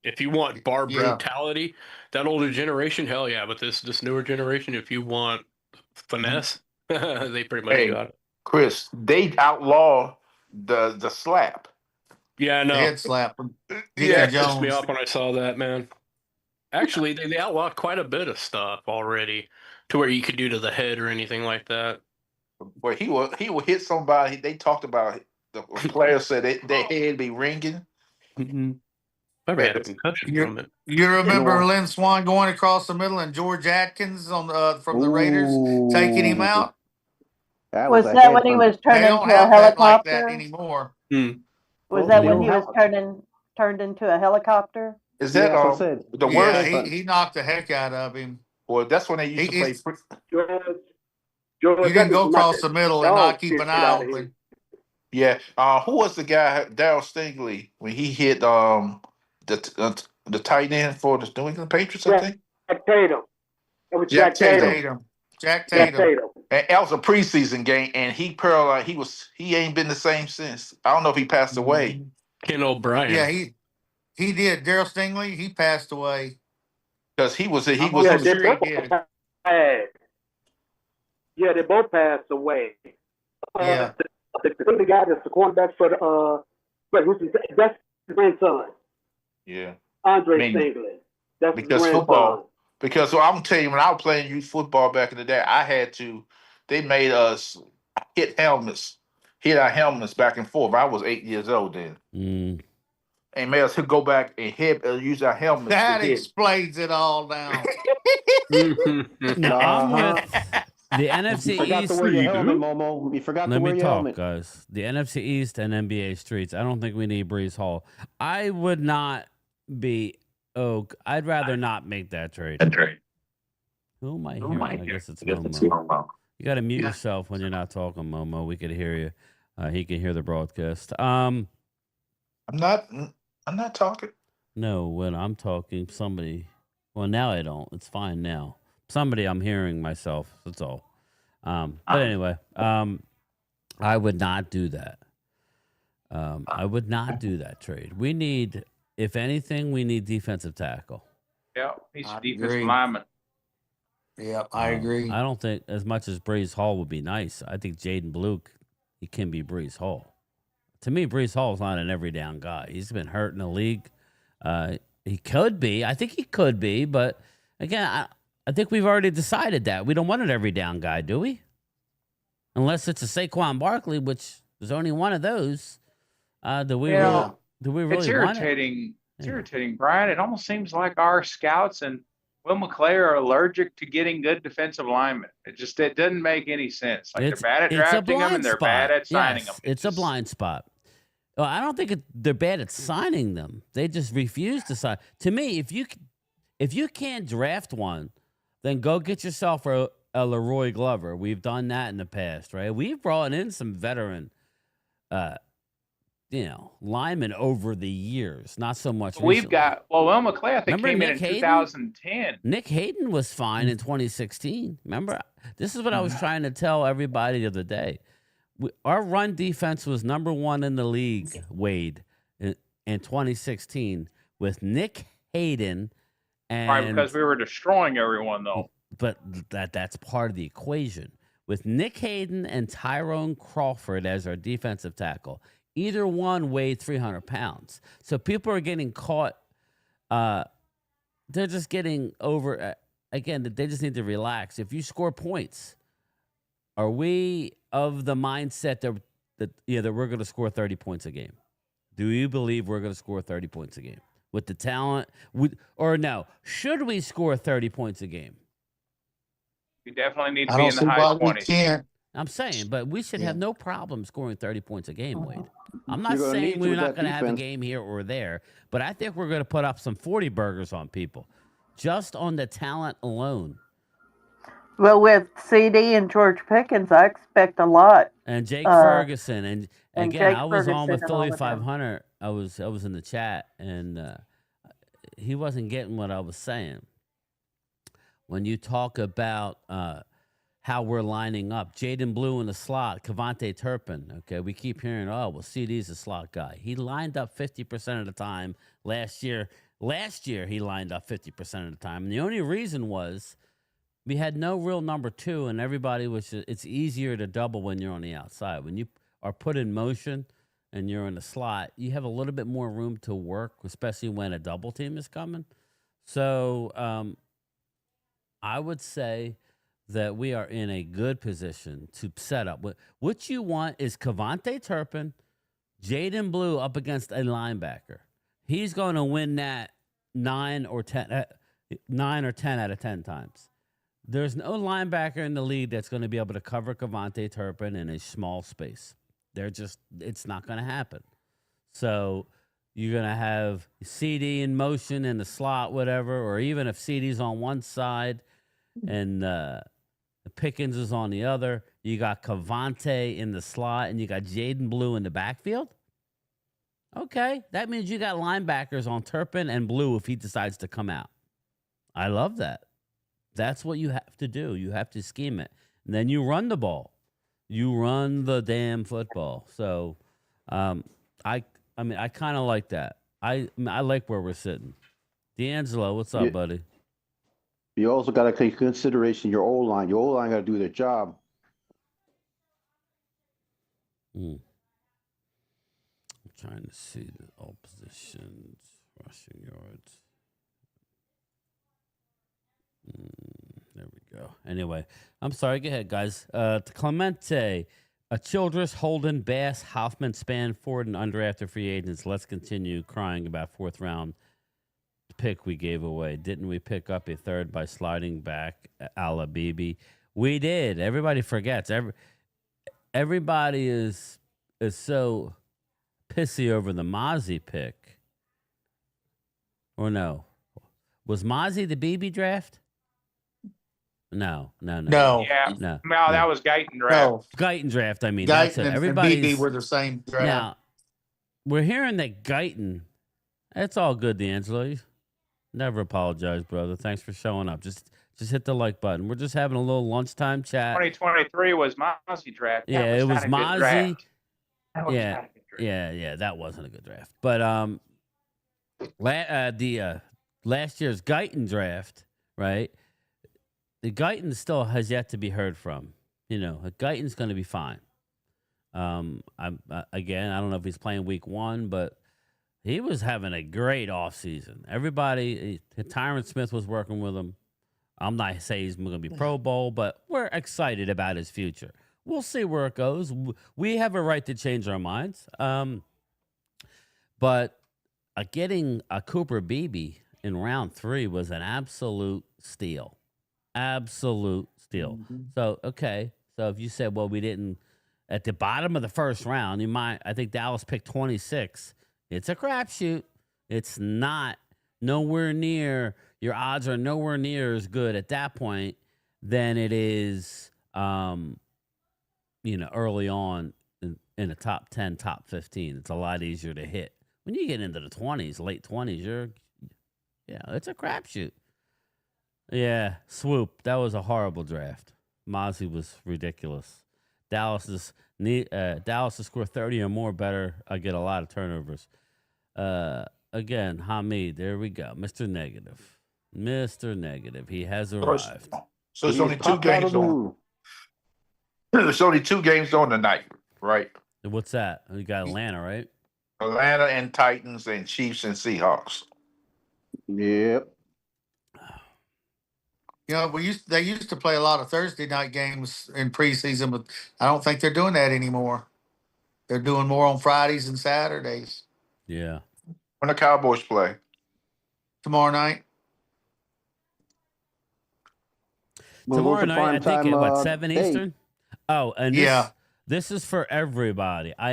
if you want bar brutality, that older generation, hell yeah. But this newer generation, if you want finesse, they pretty much got it. Chris, they outlaw the slap. Yeah, I know. Head slap. Yeah, it pissed me off when I saw that, man. Actually, they outlawed quite a bit of stuff already, to where you could do to the head or anything like that. Well, he will hit somebody. They talked about it. The players said their head be ringing. Mm-hmm. Probably had a concussion from it. You remember Lynn Swan going across the middle and George Atkins from the Raiders taking him out? Was that when he was turned into a helicopter? Like that anymore. Was that when he was turned into a helicopter? Is that the worst? Yeah, he knocked the heck out of him. Well, that's when they used to play. You didn't go across the middle and not keep an eye open. Yeah. Who was the guy, Darryl Stingley, when he hit the tight end for the New England Patriots, I think? Jack Tatum. It was Jack Tatum. Jack Tatum. And that was a preseason game, and he paralyzed. He ain't been the same since. I don't know if he passed away. Ken O'Brien. Yeah, he did. Darryl Stingley, he passed away. Because he was. Yeah, they both passed away. Yeah. The guy that's the cornerback for that's his grandson. Yeah. Andre Stingley. That's his grandson. Football. Because I'm gonna tell you, when I was playing youth football back in the day, they made us hit our helmets back and forth. I was 8 years old then. And made us go back and use our helmets. That explains it all now. The NFC East. You forgot to wear your helmet, Momo. You forgot to wear your helmet. Let me talk, guys. The NFC East and NBA streets. I don't think we need Brees Hall. I would not be. I'd rather not make that trade. Who am I hearing? I guess it's Momo. You got to mute yourself when you're not talking, Momo. We could hear you. He can hear the broadcast. I'm not talking. No, when I'm talking, somebody. Well, now I don't. It's fine now. Somebody, I'm hearing myself. That's all. But anyway, I would not do that. I would not do that trade. We need if anything, we need defensive tackle. Yeah, he's I a defensive agree. lineman. Yeah, I agree. I don't think as much as Brees Hall would be nice. I think Jaden Blue, he can be Brees Hall. To me, Brees Hall is not an every down guy. He's been hurt in the league. He could be. I think he could be. But again, I think we've already decided that. We don't want an every down guy, do we? Unless it's a Saquon Barkley, which there's only one of those. Do we really want it's irritating. It's irritating, Brian. It almost seems like our scouts and Will McClay are allergic to getting good defensive linemen. It doesn't make any sense. Like they're bad at drafting them and they're bad at signing them. It's a blind spot. Well, I don't think they're bad at signing them. They just refuse to sign. To me, if you can't draft one, then go get yourself a Leroy Glover. We've done that in the past, right? We've brought in some veteran linemen over the years, not so much. We've got Will McClay, I think, came in 2010. Nick Hayden was fine in 2016. Remember, this is what I was trying to tell everybody the other day. Our run defense was number 1 in the league, Wade, in 2016 with Nick Hayden. And right, because we were destroying everyone, though. But that's part of the equation. With Nick Hayden and Tyrone Crawford as our defensive tackle, either one weighed 300 pounds. So people are getting caught. They're just getting over. Again, they just need to relax. If you score points, are we of the mindset that we're going to score 30 points a game? Do you believe we're going to score 30 points a game with the talent? Or no? Should we score 30 points a game? We definitely need to be in the high 20s. I'm saying, but we should have no problem scoring 30 points a game, Wade. I'm not saying we're not going to have a game here or there, but I think we're going to put up some 40 burgers on people just on the talent alone. Well, with CD and George Pickens, I expect a lot. And Jake Ferguson, and again, I was on with Ferguson Philly 500. I was in the chat, and he wasn't getting what I was saying. When you talk about how we're lining up, Jaden Blue in the slot, Kevontae Turpin. Okay, we keep hearing, CD's a slot guy. He lined up 50% of the time last year. Last year, he lined up 50% of the time, and the only reason was we had no real number 2, and everybody was. It's easier to double when you're on the outside. When you are put in motion and you're in the slot, you have a little bit more room to work, especially when a double team is coming. So I would say that we are in a good position to set up. What you want is Kevontae Turpin, Jaden Blue up against a linebacker. He's going to win that 9 or 10 out of 10 times. There's no linebacker in the league that's going to be able to cover Kevontae Turpin in a small space. It's not going to happen. So you're going to have CD in motion in the slot, whatever, or even if CD's on one side and Pickens is on the other, you got Kevontae in the slot and you got Jaden Blue in the backfield. Okay, that means you got linebackers on Turpin and Blue if he decides to come out. I love that. That's what you have to do. You have to scheme it. And then you run the ball. You run the damn football. So I kind of like that. I like where we're sitting. D'Angelo, what's up, buddy? You also got to take consideration your O-line. Your O-line got to do their job. I'm trying to see the all positions, rushing yards. There we go. Anyway, I'm sorry. Go ahead, guys. Clemente, Childress, Holden, Bass, Hoffman, Spanford, and undrafted free agents. Let's continue crying about 4th round pick we gave away. Didn't we pick up a 3rd by sliding back a la Beebe? We did. Everybody forgets. Everybody is so pissy over the Mozzie pick. Or no? Was Mozzie the Beebe draft? No. Yeah. No, that was Guyton draft. No. Guyton draft, I mean. Guyton and BB were the same draft. Now, we're hearing that Guyton, that's all good, D'Angelo. Never apologize, brother. Thanks for showing up. Just hit the like button. We're just having a little lunchtime chat. 2023 was Mozzie draft. Yeah, it was Mozzie. Yeah, that wasn't a good draft. But Last year's Guyton draft, right? The Guyton still has yet to be heard from. Guyton's going to be fine. Again, I don't know if he's playing week 1, but he was having a great offseason. Tyron Smith was working with him. I'm not saying he's going to be Pro Bowl, but we're excited about his future. We'll see where it goes. We have a right to change our minds. But getting a Cooper Beebe in round 3 was an absolute steal. Absolute steal. Mm-hmm. So if you said, well, we didn't at the bottom of the first round, I think Dallas picked 26. It's a crapshoot. It's not nowhere near, your odds are nowhere near as good at that point than it is, early on in the top 10, top 15. It's a lot easier to hit. When you get into the 20s, late 20s, it's a crapshoot. Yeah, swoop. That was a horrible draft. Mozzie was ridiculous. Dallas to score 30 or more better. I get a lot of turnovers. Again, Hamid, there we go. Mr. Negative. Mr. Negative. He has arrived. So it's only 2 games on. There's only 2 games on tonight, right? What's that? We got Atlanta, right? Atlanta and Titans and Chiefs and Seahawks. Yep. They used to play a lot of Thursday night games in preseason, but I don't think they're doing that anymore. They're doing more on Fridays and Saturdays. Yeah. When the Cowboys play? Tomorrow night. Tomorrow night, I think at 7 Eastern? Oh, and this is for everybody. I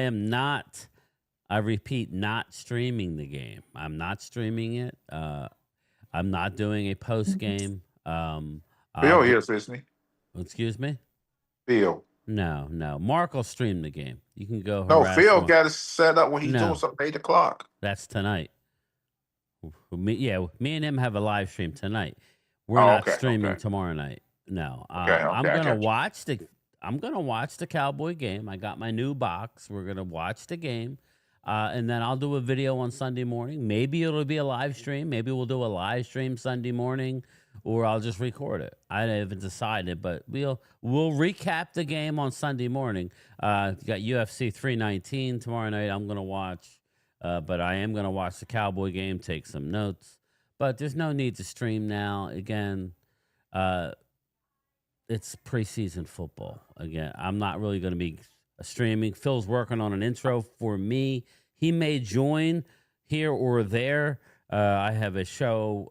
repeat, not streaming the game. I'm not streaming it. I'm not doing a post game. Bill here, isn't he? Excuse me? Bill. No. Mark will stream the game. You can go. No, Phil got it set up when he's doing something 8 o'clock. That's tonight. Me and him have a live stream tonight. We're not streaming tomorrow night. No. I'm gonna watch the Cowboy game. I got my new box. We're gonna watch the game. And then I'll do a video on Sunday morning. Maybe it'll be a live stream. Maybe we'll do a live stream Sunday morning, or I'll just record it. I haven't decided, but we'll recap the game on Sunday morning. You got UFC 319 tomorrow night. I'm gonna watch, but I am gonna watch the Cowboy game, take some notes. But there's no need to stream now. Again, it's preseason football. Again, I'm not really gonna be streaming. Phil's working on an intro for me. He may join here or there. I have a show,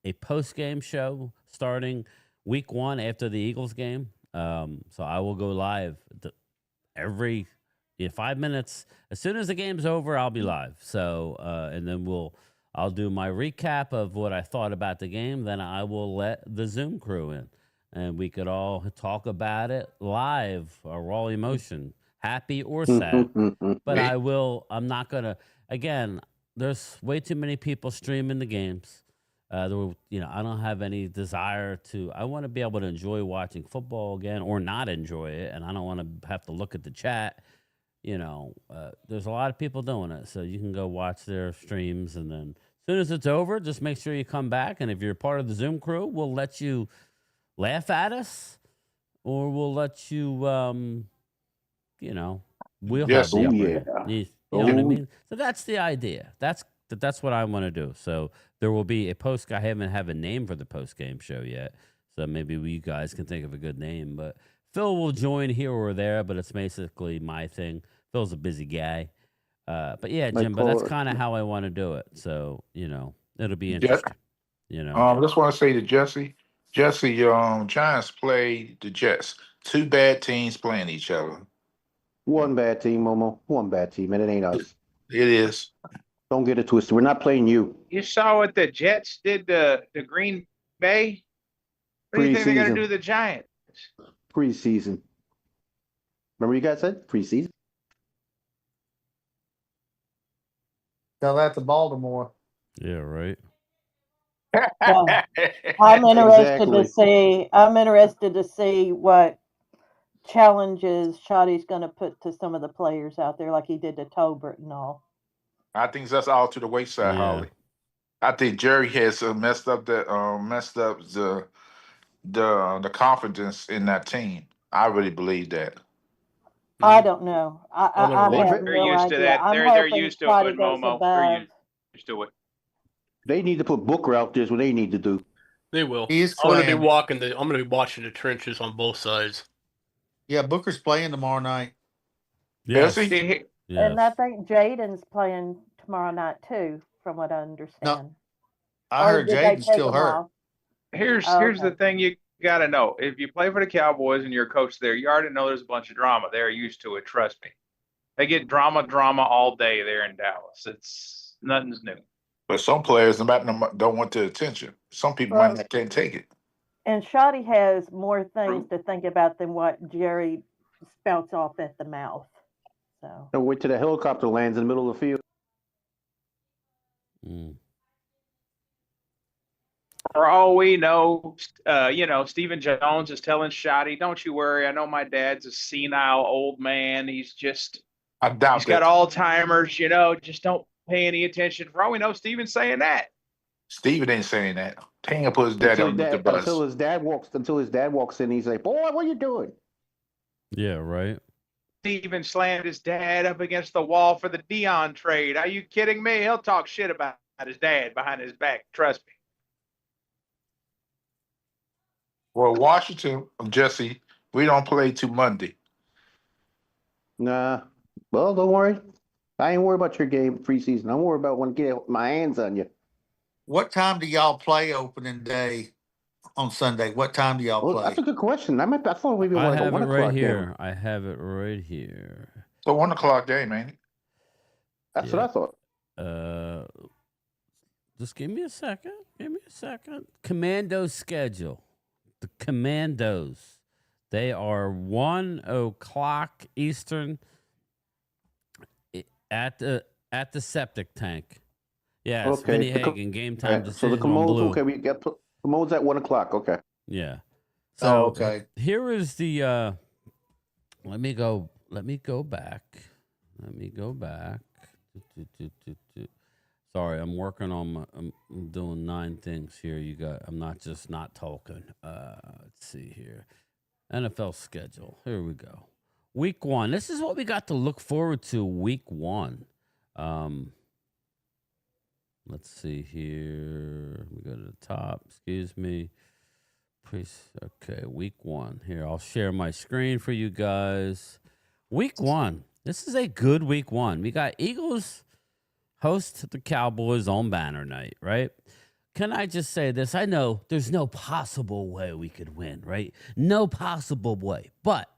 a post-game show starting week 1 after the Eagles game. So I will go live every 5 minutes. As soon as the game's over, I'll be live. So, and then I'll do my recap of what I thought about the game. Then I will let the Zoom crew in, and we could all talk about it live, a raw emotion, happy or sad. But I'm not going to, again, there's way too many people streaming the games. I don't have any desire to, I want to be able to enjoy watching football again or not enjoy it. And I don't want to have to look at the chat. There's a lot of people doing it. So you can go watch their streams. And then as soon as it's over, just make sure you come back. And if you're part of the Zoom crew, we'll let you laugh at us, or we'll let you, we'll have the upper. You know what I mean? So that's the idea. That's what I want to do. So there will be a post. I haven't have a name for the post game show yet. So maybe you guys can think of a good name. But Phil will join here or there. But it's basically my thing. Phil's a busy guy. But yeah, Jim. But that's kind of how I want to do it. So it'll be interesting. I just want to say to Jesse, Giants play the Jets. 2 bad teams playing each other. One bad team, Momo. One bad team, and it ain't us. It is. Don't get it twisted. We're not playing you. You saw what the Jets did to Green Bay? What do you think they're going to do to the Giants? Preseason. Remember you guys said? Preseason. Tell that to Baltimore. Yeah, right. Well, I'm interested to see what challenges Shotty's going to put to some of the players out there, like he did to Tolbert and all. I think that's all to the wayside, Holly. I think Jerry has messed up the confidence in that team. I really believe that. I don't know. I'm gonna I wait. have They're no used to idea. that. I'm They're hoping used to Scotty it, goes Momo. They're above. used to it. They need to put Booker out there. Is what they need to do. They will. He is I'm gonna be playing. I'm gonna be watching the trenches on both sides. Yeah, Booker's playing tomorrow night. Is Yes. he? See, And I Yes. think Jaden's playing tomorrow night too, from what I No, understand. I Or heard did they Jaden's take still him hurt. off? here's the Okay. thing you got to know. If you play for the Cowboys and you're a coach there, you already know there's a bunch of drama. They're used to it. Trust me. They get drama all day there in Dallas. It's nothing's new. But some players don't want the attention. Some people might Well, not can't take it. and Shoddy has more things to think about than what Jerry spouts off at the mouth. So And wait till the helicopter lands in the middle of the field. Mm. For all we know, Stephen Jones is telling Shoddy, "Don't you worry. I know my dad's a senile old man. He's I doubt got that. Alzheimer's. Just don't pay any attention." For all we know, Stephen's saying that. Steven ain't saying that. He ain't gonna put his daddy on the bus. Until his dad walks in, he's like, "Boy, what are you doing?" Yeah, right. Stephen slammed his dad up against the wall for the Dion trade. Are you kidding me? He'll talk shit about his dad behind his back. Trust me. Well, Washington, Jesse, we don't play till Monday. Nah. Well, don't worry. I ain't worried about your game preseason. I'm worried about when I get my hands on you. What time do y'all play opening day on Sunday? What time do y'all Well, play? that's a good question. I thought maybe I like a have it 1 right o'clock here. game. I have it right here. So 1 o'clock game, ain't it? That's Yeah. what I thought. Just give me a second. Give me a second. Commando schedule. The Commandos. They are 1 o'clock Eastern at the septic tank. Yes, Okay. Vinny Hagen, game time Okay. So the decision on commodes, blue. okay, we got commodes at 1 o'clock. Okay. Yeah. Oh, So okay. here is the let me go back. Let me go back. Sorry, I'm working on I'm doing 9 things here. I'm not just not talking. Let's see here. NFL schedule. Here we go. Week 1. This is what we got to look forward to week 1. Let's see here. We go to the top. Excuse me. Okay, week 1. Here, I'll share my screen for you guys. Week 1. This is a good week 1. We got Eagles host the Cowboys on banner night, right? Can I just say this? I know there's no possible way we could win, right? No possible way. But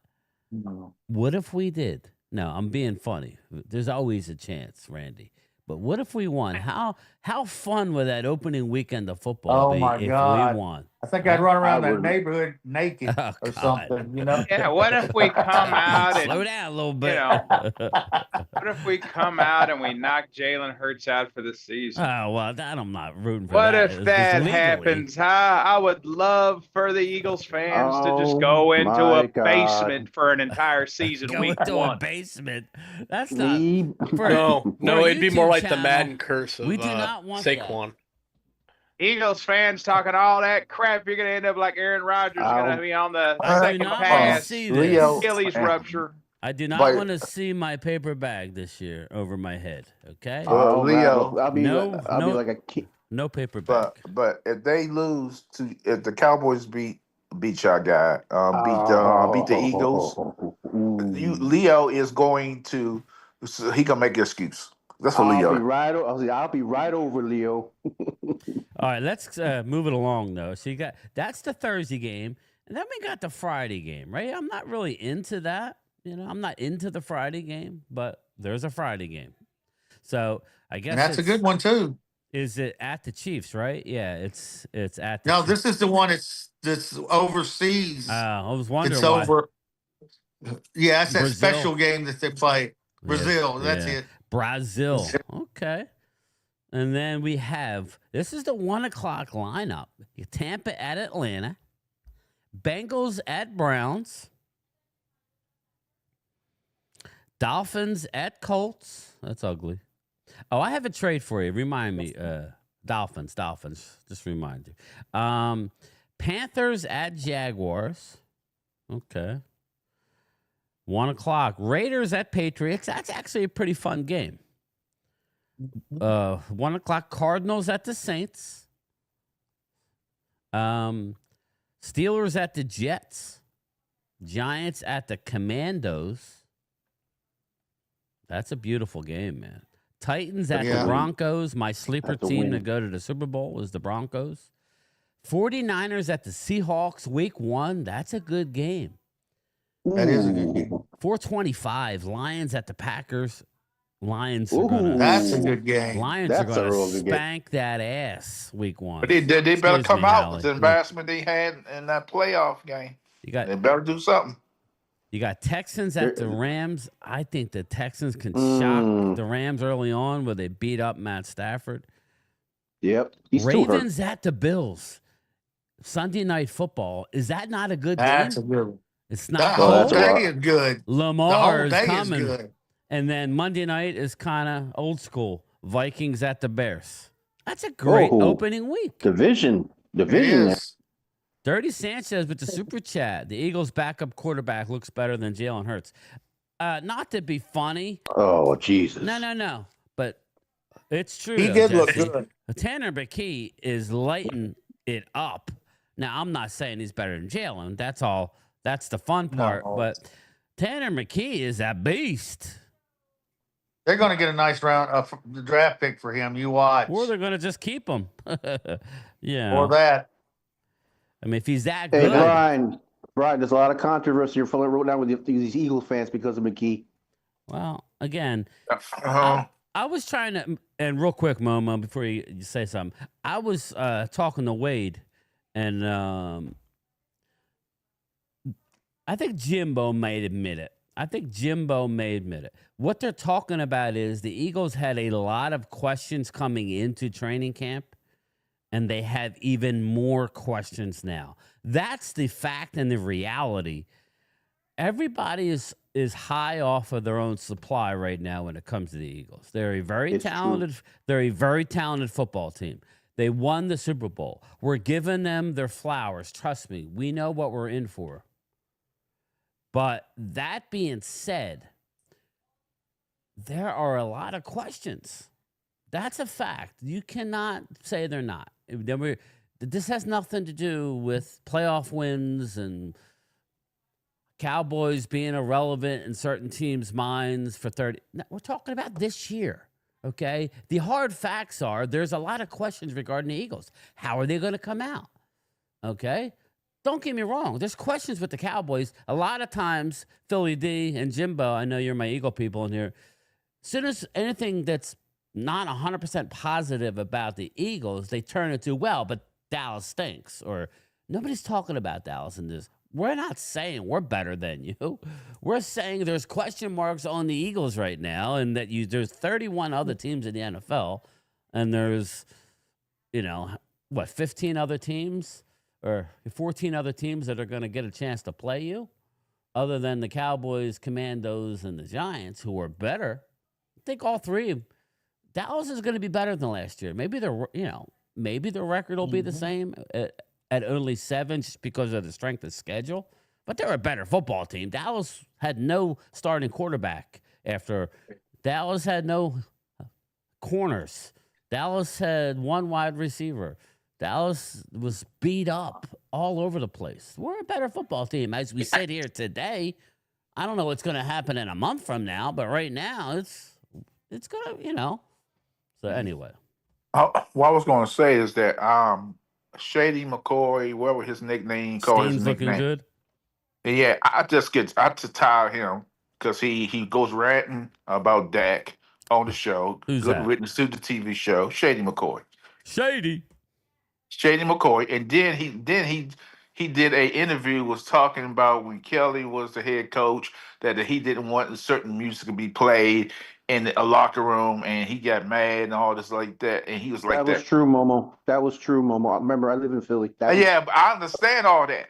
what if we did? No, I'm being funny. There's always a chance, Randy. But what if we won? How fun would that opening weekend of football be if we won? I think I'd run around that would. neighborhood naked Oh, or God. something, you know? Yeah, what if we come out and Slow down a little bit. what if we come out and we knock Jalen Hurts out for the season? Oh, well, that I'm not rooting for What that. if It's that just legally. happens? I would love for the Eagles fans to just go into my a God. basement for an entire season, Go week into a 1. basement. That's not. We For, No, for a it'd be more YouTube like the channel, Madden curse of we do not want that. Saquon. Eagles fans talking all that crap, you're going to end up like Aaron Rodgers, going to be on the I do second not want to pass, see Leo- this. Achilles rupture. I do not But- want to see my paper bag this year over my head. Okay, Leo, I'll be No, I'll no. be like a kid. no paper bag. but if they lose if the Cowboys beat y'all guy, beat the Eagles, Leo is going to he gonna make an excuse. That's what Leo. I'll be right over Leo. All right, let's move it along though. So that's the Thursday game, and then we got the Friday game, right? I'm not really into that. I'm not into the Friday game, but there's a Friday game. So I guess And that's a good one, too. Is it at the Chiefs, right? Yeah, it's at the No, Chiefs. this is the one that's overseas. I was wondering It's why. over. Yeah, that's that Brazil. special game that they play. Brazil, that's it. Brazil. Okay. And then we have, this is the 1 o'clock lineup. Tampa at Atlanta. Bengals at Browns. Dolphins at Colts. That's ugly. Oh, I have a trade for you. Remind me, Dolphins. Just remind you. Panthers at Jaguars. Okay. 1:00. Raiders at Patriots. That's actually a pretty fun game. 1:00. Cardinals at the Saints. Steelers at the Jets. Giants at the Commandos. That's a beautiful game, man. Titans at the Broncos. My sleeper team to go to the Super Bowl is the Broncos. 49ers at the Seahawks, week 1. That's a good game. That is a good game. 4:25. Lions at the Packers. Lions are Ooh. gonna. That's a good game. Lions That's are gonna a real good game. spank that ass week 1. But they better Excuse come me, out Hallie. with the embarrassment they had in that playoff game. You got They better do something. You got Texans at the Rams. I think the Texans can shock the Rams early on where they beat up Matt Stafford. Yep. He's still hurt. Ravens at the Bills. Sunday Night Football. Is that not a good That's game? a good one. It's The not whole cold. day is good. Lamar The whole is day is coming. good. And then Monday night is kind of old school. Vikings at the Bears. That's a great opening week. Division. It is. Dirty Sanchez with the super chat. The Eagles' backup quarterback looks better than Jalen Hurts. Not to be funny. Oh, Jesus. No. But it's true. He though, did look Jesse. good. Tanner McKee is lighting it up. Now, I'm not saying he's better than Jalen. That's all. That's the fun part. No. But Tanner McKee is a beast. They're going to get a nice round the draft pick for him. You watch. Or they're going to just keep him. Yeah. Or that. I mean, if he's that Hey, good. Brian, there's a lot of controversy right now with these Eagles fans because of McKee. Well, again, I was trying to, and real quick, Momo, before you say something, I was talking to Wade, and I think Jimbo may admit it. What they're talking about is the Eagles had a lot of questions coming into training camp, and they have even more questions now. That's the fact and the reality. Everybody is high off of their own supply right now when it comes to the Eagles. They're a very talented football team. They won the Super Bowl. We're giving them their flowers. Trust me, we know what we're in for. But that being said, there are a lot of questions. That's a fact. You cannot say they're not. This has nothing to do with playoff wins and Cowboys being irrelevant in certain teams' minds for 30. No, we're talking about this year, okay? The hard facts are there's a lot of questions regarding the Eagles. How are they going to come out, okay? Don't get me wrong. There's questions with the Cowboys. A lot of times, Philly D and Jimbo, I know you're my Eagle people in here. As soon as anything that's not 100% positive about the Eagles, they turn it to, well, but Dallas stinks. Or nobody's talking about Dallas in this. We're not saying we're better than you. We're saying there's question marks on the Eagles right now, and that there's 31 other teams in the NFL, and there's, 15 other teams or 14 other teams that are going to get a chance to play you, other than the Cowboys, Commandos, and the Giants, who are better. I think all three. Dallas is going to be better than last year. Maybe the record will be the same at only 7 just because of the strength of schedule. But they're a better football team. Dallas had no starting quarterback after. Dallas had no corners. Dallas had one wide receiver. Dallas was beat up all over the place. We're a better football team as we sit here today. I don't know what's going to happen in a month from now, but right now it's going to, So anyway. What I was going to say is that Shady McCoy, whatever his nickname, Steen's looking good. Yeah, I just tire of him because he goes ranting about Dak on the show. Who's good that? witness to the TV show, Shady McCoy. Shady McCoy, and then he did a interview was talking about when Kelly was the head coach that he didn't want certain music to be played in a locker room, and he got mad and all this like that, and he was like that was true, Momo. That was true, Momo. Remember, I live in Philly. Yeah, but I understand all that.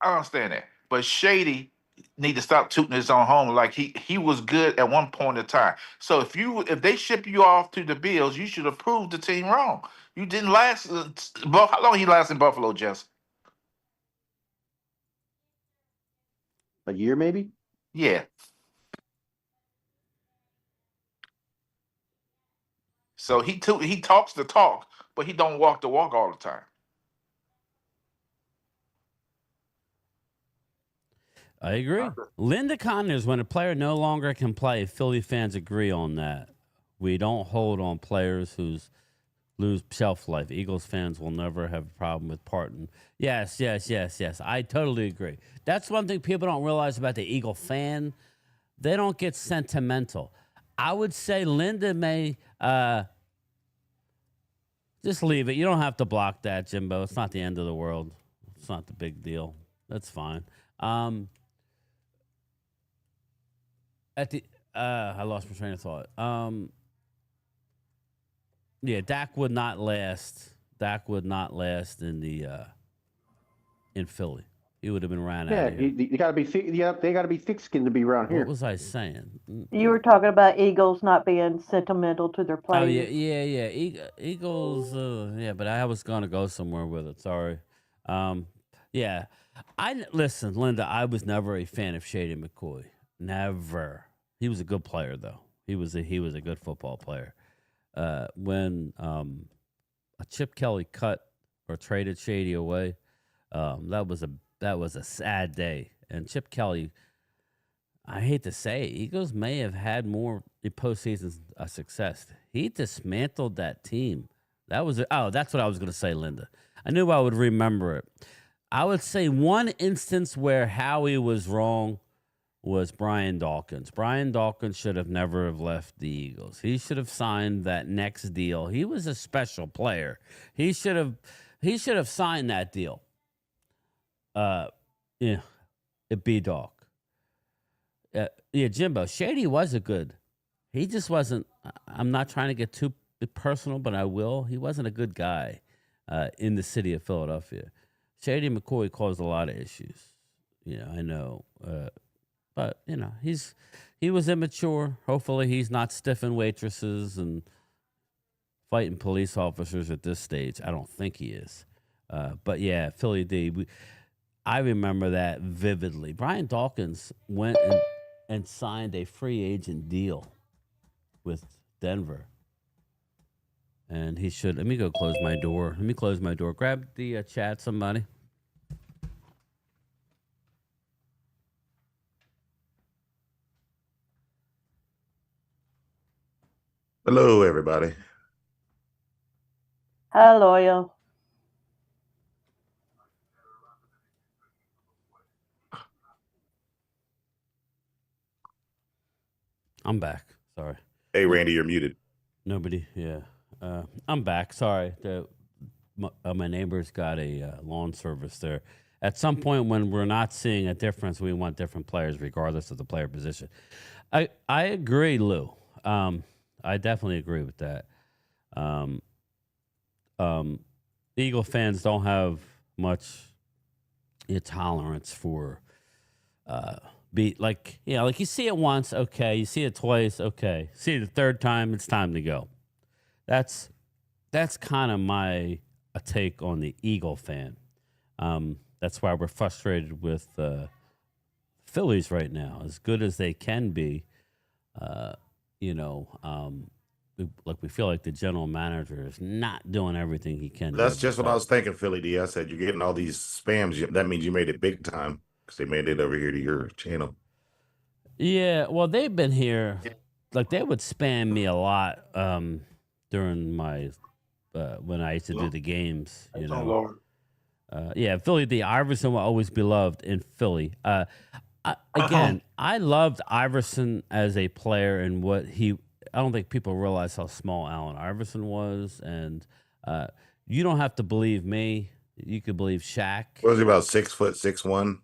I understand that, but Shady need to stop tooting his own home. Like he was good at one point in time. So if they ship you off to the Bills, you should have proved the team wrong. You didn't last. How long he lasted in Buffalo, Jess? A year, maybe. Yeah. So he talks the talk, but he don't walk the walk all the time. I agree. Linda Connors, when a player no longer can play, Philly fans agree on that. We don't hold on players who's lose shelf life. Eagles fans will never have a problem with parting. Yes. I totally agree. That's one thing people don't realize about the Eagle fan. They don't get sentimental. I would say Linda may just leave it. You don't have to block that, Jimbo. It's not the end of the world. It's not the big deal. That's fine. I lost my train of thought. Yeah, Dak would not last. Dak would not last in Philly. He would have been ran out of here. They got to be thick-skinned to be around here. What was I saying? You were talking about Eagles not being sentimental to their players. Oh yeah. Eagles. Yeah, but I was gonna go somewhere with it. Sorry. Yeah. Listen, Linda. I was never a fan of Shady McCoy. Never. He was a good player, though. He was a good football player. When Chip Kelly cut or traded Shady away, that was a sad day. And Chip Kelly, I hate to say it, Eagles may have had more postseason success. He dismantled that team. That's what I was going to say, Linda. I knew I would remember it. I would say one instance where Howie was wrong was Brian Dawkins. Brian Dawkins should have never have left the Eagles. He should have signed that next deal. He was a special player. He should have signed that deal. B-Dawk. Jimbo. Shady was a good. He just wasn't. I'm not trying to get too personal, but I will. He wasn't a good guy in the city of Philadelphia. Shady McCoy caused a lot of issues. I know. But, he was immature. Hopefully he's not stiffing waitresses and fighting police officers at this stage. I don't think he is. But, yeah, Philly D. I remember that vividly. Brian Dawkins went and signed a free agent deal with Denver. And he should. Let me go close my door. Let me close my door. Grab the chat, somebody. Hello, everybody. Hi, Loyal. I'm back. Sorry. Hey, Randy, you're muted. Nobody. Yeah. I'm back. Sorry. My neighbor's got a lawn service there. At some point when we're not seeing a difference, we want different players regardless of the player position. I agree, Lou. I definitely agree with that. Eagle fans don't have much tolerance for like you see it once, okay. You see it twice, okay. See it the third time, it's time to go. That's kind of my take on the Eagle fan. That's why we're frustrated with Phillies right now. As good as they can be, we feel like the general manager is not doing everything he can. That's just what I was thinking, Philly D. I said, you're getting all these spams. That means you made it big time because they made it over here to your channel. Yeah, well, they've been here. Like, they would spam me a lot during my when I used to do the games, yeah, Philly D. Iverson will always be loved in Philly. I loved Iverson as a player and what he. I don't think people realize how small Allen Iverson was, and you don't have to believe me. You could believe Shaq. What was he, about 6 foot, 6'1"?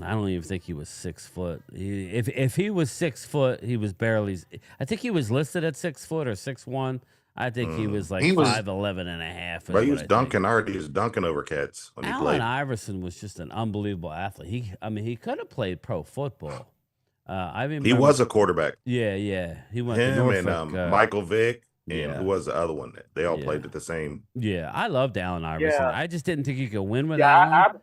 I don't even think he was 6 foot. If he was 6 foot, he was barely. I think he was listed at 6 foot or 6'1". I think he was like He was- 5'11 and a half. But he was I think. dunking hard. He was dunking over cats when he Allen played. Iverson was just an unbelievable athlete. He could have played pro football. I remember He was a quarterback. Yeah. He went to Him Norfolk. and Michael Vick and yeah. who was the other one? They all played at the same. Yeah, I loved Allen Iverson. Yeah. I just didn't think you could win with Yeah, Allen.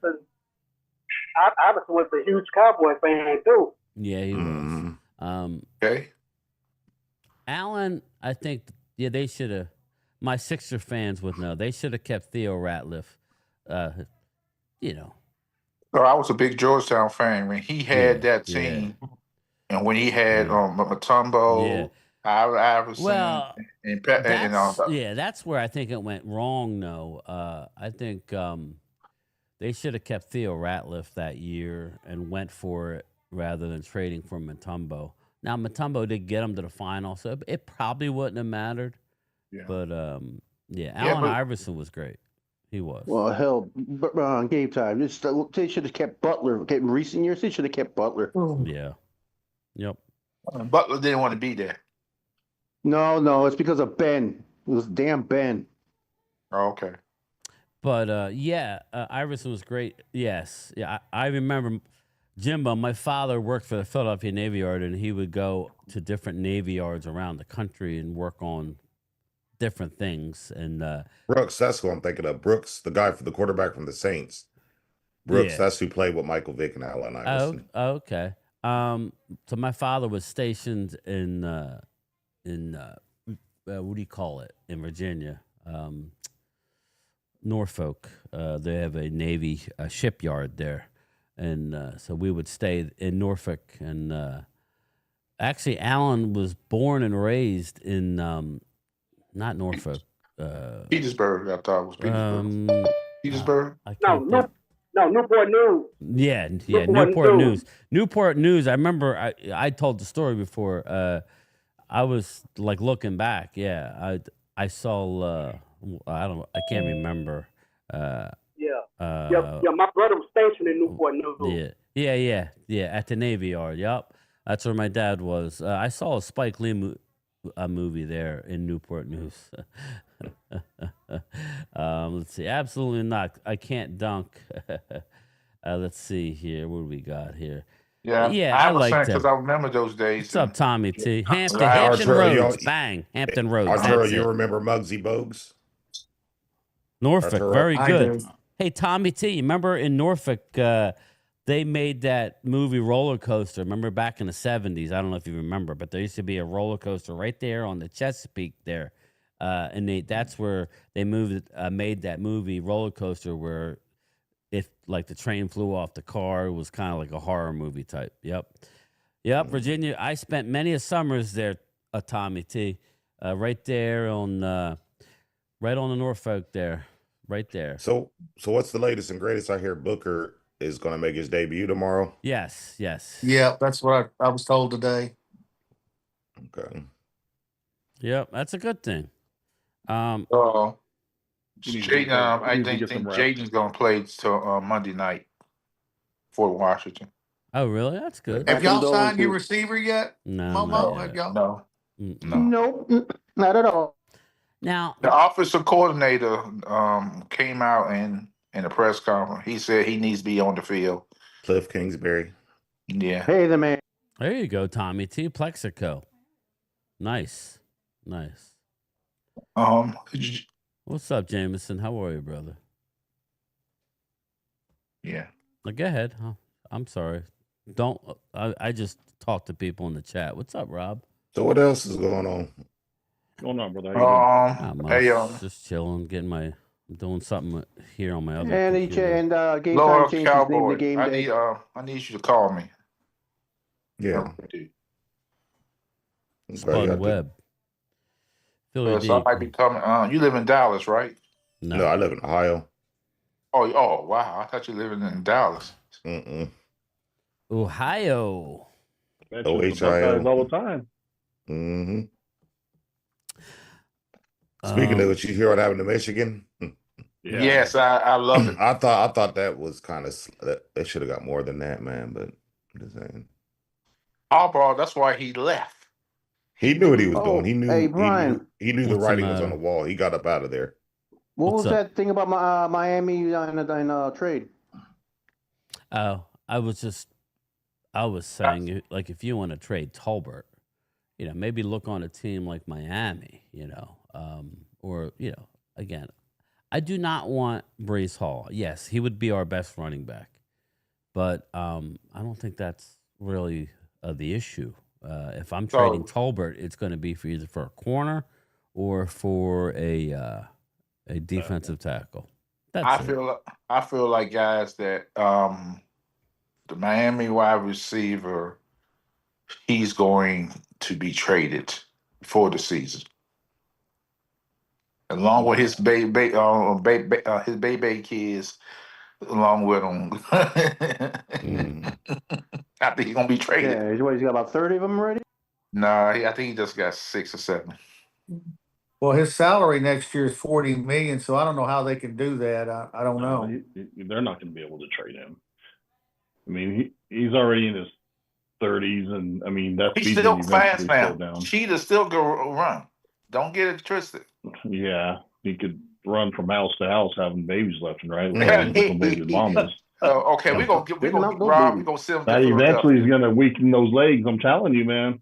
Iverson was a huge Cowboy fan too. Yeah, he was. Okay. Allen, I think, they should have. My Sixer fans would know. They should have kept Theo Ratliff. So I was a big Georgetown fan when he had that team, and when he had Mutombo, Iverson, and all that. That's where I think it went wrong. No, I think they should have kept Theo Ratliff that year and went for it rather than trading for Mutombo. Now Mutombo did get him to the final, so it probably wouldn't have mattered. Yeah. But Allen Iverson was great. He was. Well, hell, game time. They should have kept Butler. In recent years, they should have kept Butler. Yeah. Yep. Butler didn't want to be there. No, it's because of Ben. It was damn Ben. Oh, okay. But Iverson was great. Yes. Yeah, I remember Jimbo. My father worked for the Philadelphia Navy Yard, and he would go to different Navy yards around the country and work on different things. And Brooks, that's who I'm thinking of. Brooks, the guy for the quarterback from the Saints. Brooks, that's who played with Michael Vick and Allen Iverson. Oh, okay. So my father was stationed in what do you call it, in Virginia, Norfolk. They have a Navy shipyard there, and so we would stay in Norfolk. And actually, Allen was born and raised in not Norfolk. Petersburg, I thought it was Petersburg. Petersburg? No, Newport News. Yeah, Newport News. Newport News. I remember I told the story before. I was like looking back. Yeah, I saw. I can't remember. My brother was stationed in Newport News. Yeah. At the Navy Yard. Yep, that's where my dad was. I saw a Spike Lee movie there in Newport News. Let's see. Absolutely not. I can't dunk. Let's see here. What do we got here? Yeah, I like that because I remember those days. What's up, Tommy T? Hampton Roads. Bang. Hampton Roads. Arturo, you remember Muggsy Bogues? Norfolk. Arturo. Very good. Hey, Tommy T, you remember in Norfolk, they made that movie Roller Coaster. Remember back in the 70s? I don't know if you remember, but there used to be a roller coaster right there on the Chesapeake there. And that's where they made that movie Roller Coaster, where if like the train flew off the car, it was kind of like a horror movie type. Yep, Virginia. I spent many a summers there, Tommy T, right there on right on the Norfolk there, right there. So what's the latest and greatest? I hear Booker is going to make his debut tomorrow. Yes. Yeah, that's what I was told today. Okay. Yep, that's a good thing. Jaden, I think Jaden's going to play till Monday night for Washington. Oh, really? That's good. Have y'all signed your receiver yet? No, Momo, have y'all? No. Nope, not at all. Now, the offensive coordinator came out in a press conference. He said he needs to be on the field. Cliff Kingsbury. Yeah. Hey, the man. There you go, Tommy T. Plexico. Nice. What's up, Jameson? How are you, brother? Yeah. Go ahead. Oh, I'm sorry. Don't. I just talk to people in the chat. What's up, Rob? So what else is going on? What's going on, brother? Just chilling, I'm doing something here on my other. And game Lord time changes name to game day. I need you to call me. Yeah. Spun Web. Philly So I might be coming. You live in Dallas, right? No, I live in Ohio. Oh, wow! I thought you living in Dallas. Ohio. OHIO. All the time. Mm-hmm. Speaking of which, you hear what happened to Michigan? Yeah. Yes, I love it. I thought that was kind of they should have got more than that, man. But I'm just saying. Harbaugh, that's why he left. He knew what he was doing. He knew. Hey, Brian. He knew the writing was on the wall. He got up out of there. What was that thing about Miami in trade? Oh, I was saying, like, if you want to trade Tolbert, maybe look on a team like Miami, or, again, I do not want Breece Hall. Yes, he would be our best running back, but I don't think that's really the issue. If I'm trading Tolbert, it's going to be for either for a corner or for a defensive tackle. I feel like, guys, that the Miami wide receiver, he's going to be traded for the season, along with his baby kids, along with him. I think he's gonna be traded. Yeah, he's got about 30 of them already. Nah, I think he just got 6 or 7. Well, his salary next year is $40 million, so I don't know how they can do that. I don't know. They're not going to be able to trade him. I mean, he's already in his 30s, and I mean he's still fast now. Cheetah's still gonna run. Don't get it twisted. Yeah, he could run from house to house having babies left and right. Baby mamas. Okay, we're gonna get Rob. We're gonna send him. That eventually is gonna weaken those legs. I'm telling you, man.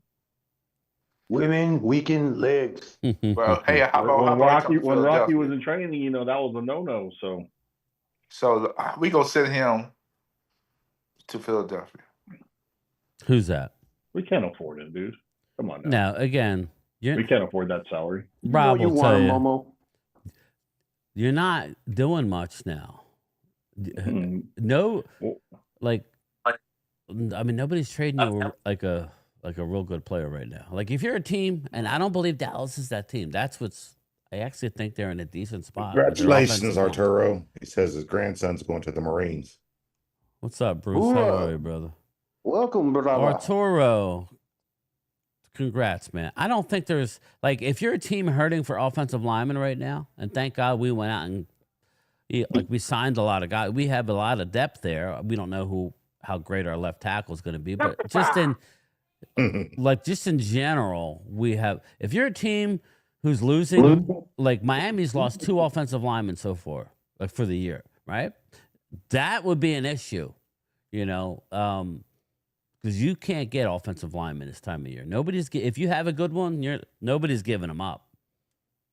Women weaken legs. Well, hey, how about when Rocky was in training, that was a no-no. So we gonna send him to Philadelphia. Who's that? We can't afford it, dude. Come on now. Now, again, we can't afford that salary. Rob will tell you, Momo. You're not doing much now. No, like, I mean, nobody's trading you like a real good player right now. Like, if you're a team, and I don't believe Dallas is that team. I actually think they're in a decent spot. Congratulations, Arturo. He says his grandson's going to the Marines. What's up, Bruce? How are you, brother? Welcome, brother. Arturo. Congrats, man. I don't think there's, like, if you're a team hurting for offensive linemen right now, and thank God we went out and, we signed a lot of guys. We have a lot of depth there. We don't know how great our left tackle is going to be, but just in general, we have, if you're a team who's losing, like Miami's lost 2 offensive linemen so far, like for the year, right? That would be an issue, because you can't get offensive linemen this time of year. If you have a good one, nobody's giving them up.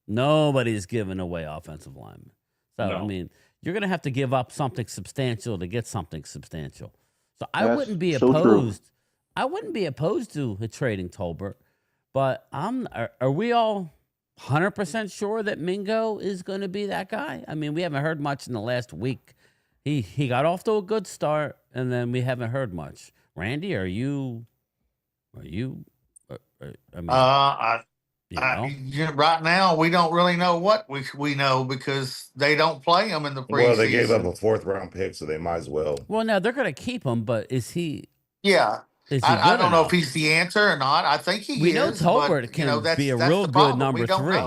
Nobody's giving away offensive linemen. So, no. I mean, you're going to have to give up something substantial to get something substantial. So I wouldn't be opposed. I wouldn't be opposed to trading Tolbert, but are we all 100% sure that Mingo is going to be that guy? I mean, we haven't heard much in the last week. He got off to a good start, and then we haven't heard much. Randy, are you? Right now, we don't really know what we know because they don't play him in the preseason. Well, they gave up a 4th-round pick, so they might as well. Well, no, they're going to keep him, but is he? Yeah. I don't know if he's the answer or not. I think he is. We know Tolbert can be a real good number 3.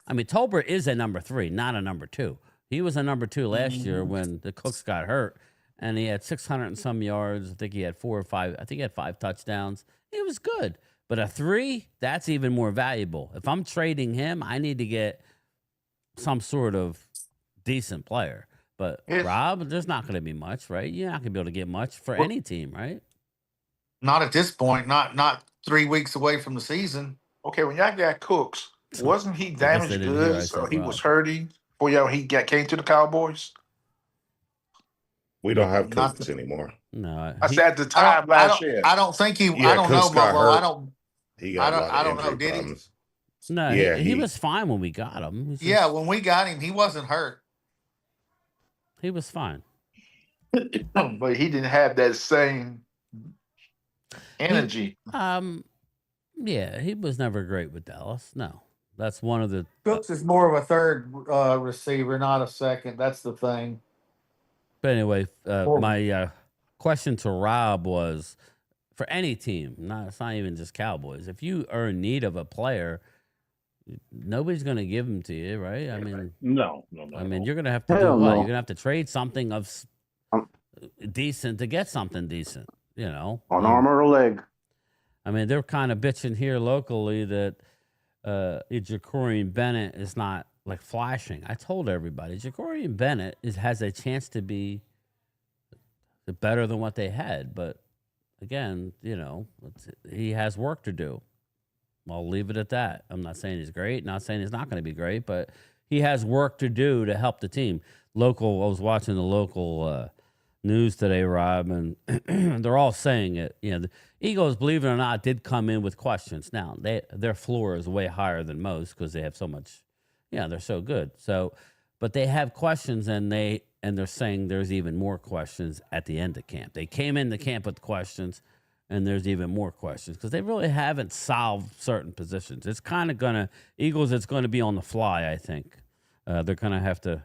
I mean, Tolbert is a number 3, not a number 2. He was a number 2 last year when the Cooks got hurt, and he had 600 and some yards. I think he had 4 or 5. I think he had 5 touchdowns. He was good. But a 3, that's even more valuable. If I'm trading him, I need to get some sort of decent player. But, Rob, there's not going to be much, right? You're not going to be able to get much for any team, right? Not at this point. Not 3 weeks away from the season. Okay, when y'all got Cooks, wasn't he damaged goods? So he was hurting before he came to the Cowboys? We don't have Cooks anymore. No, I said at the time last year. I don't think he. I don't know, Momo. I don't. I don't know. Did problems. he? No, yeah, he was fine when we got him. When we got him, he wasn't hurt. He was fine. But he didn't have that same energy. Yeah, he was never great with Dallas. No, that's one of the. Cooks is more of a 3rd receiver, not a 2nd. That's the thing. But anyway, my question to Rob was, for any team, it's not even just Cowboys, if you are in need of a player, nobody's going to give them to you, right? I mean, no. I mean, you're going to have to do what? You're going to have to trade something of decent to get something decent, An arm or a leg. I mean, they're kind of bitching here locally that Jacorian Bennett is not like flashing. I told everybody Jacorian Bennett has a chance to be better than what they had, but again, he has work to do. I'll leave it at that. I'm not saying he's great, not saying he's not going to be great, but he has work to do to help the team. I was watching the local news today, Rob, and they're all saying it. The Eagles, believe it or not, did come in with questions. Now, their floor is way higher than most because they have so much. They're so good. So, but they have questions, and they're saying there's even more questions at the end of camp. They came into camp with questions, and there's even more questions because they really haven't solved certain positions. It's kind of Eagles, it's going to be on the fly, I think. They're going to have to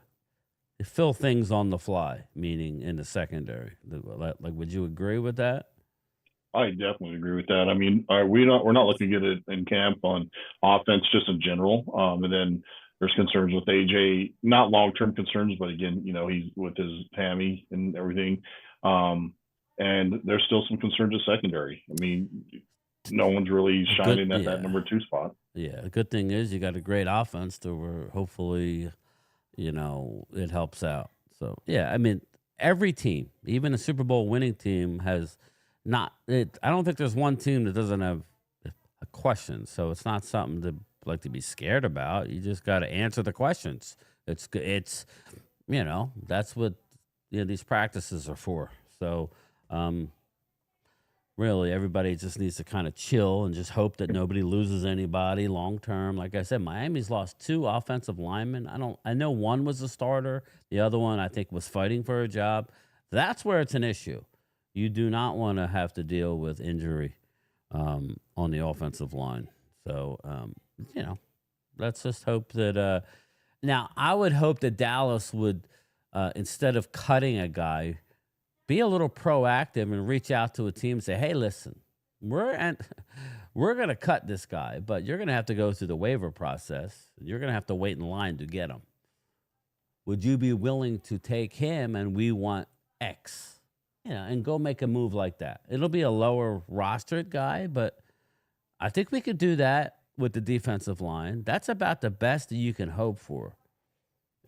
fill things on the fly, meaning in the secondary. Would you agree with that? I definitely agree with that. I mean, we're not looking at it in camp on offense, just in general. And then there's concerns with AJ, not long-term concerns, but again, he's with his hammy and everything. And there's still some concerns at secondary. I mean, no one's really shining at that number 2 spot. Yeah, the good thing is you got a great offense where hopefully, it helps out. So, yeah, I mean, every team, even a Super Bowl winning team, has not – I don't think there's one team that doesn't have a question. So it's not something to be scared about. You just got to answer the questions. It's that's what these practices are for. So, really, everybody just needs to kind of chill and just hope that nobody loses anybody long term. Like I said, Miami's lost 2 offensive linemen. I know one was a starter. The other one, I think, was fighting for a job. That's where it's an issue. You do not want to have to deal with injury on the offensive line. So, let's just hope that now, I would hope that Dallas would, instead of cutting a guy, be a little proactive and reach out to a team and say, hey, listen, we're going to cut this guy, but you're going to have to go through the waiver process. You're going to have to wait in line to get him. Would you be willing to take him and we want X? And go make a move like that. It'll be a lower rostered guy, but I think we could do that with the defensive line. That's about the best that you can hope for.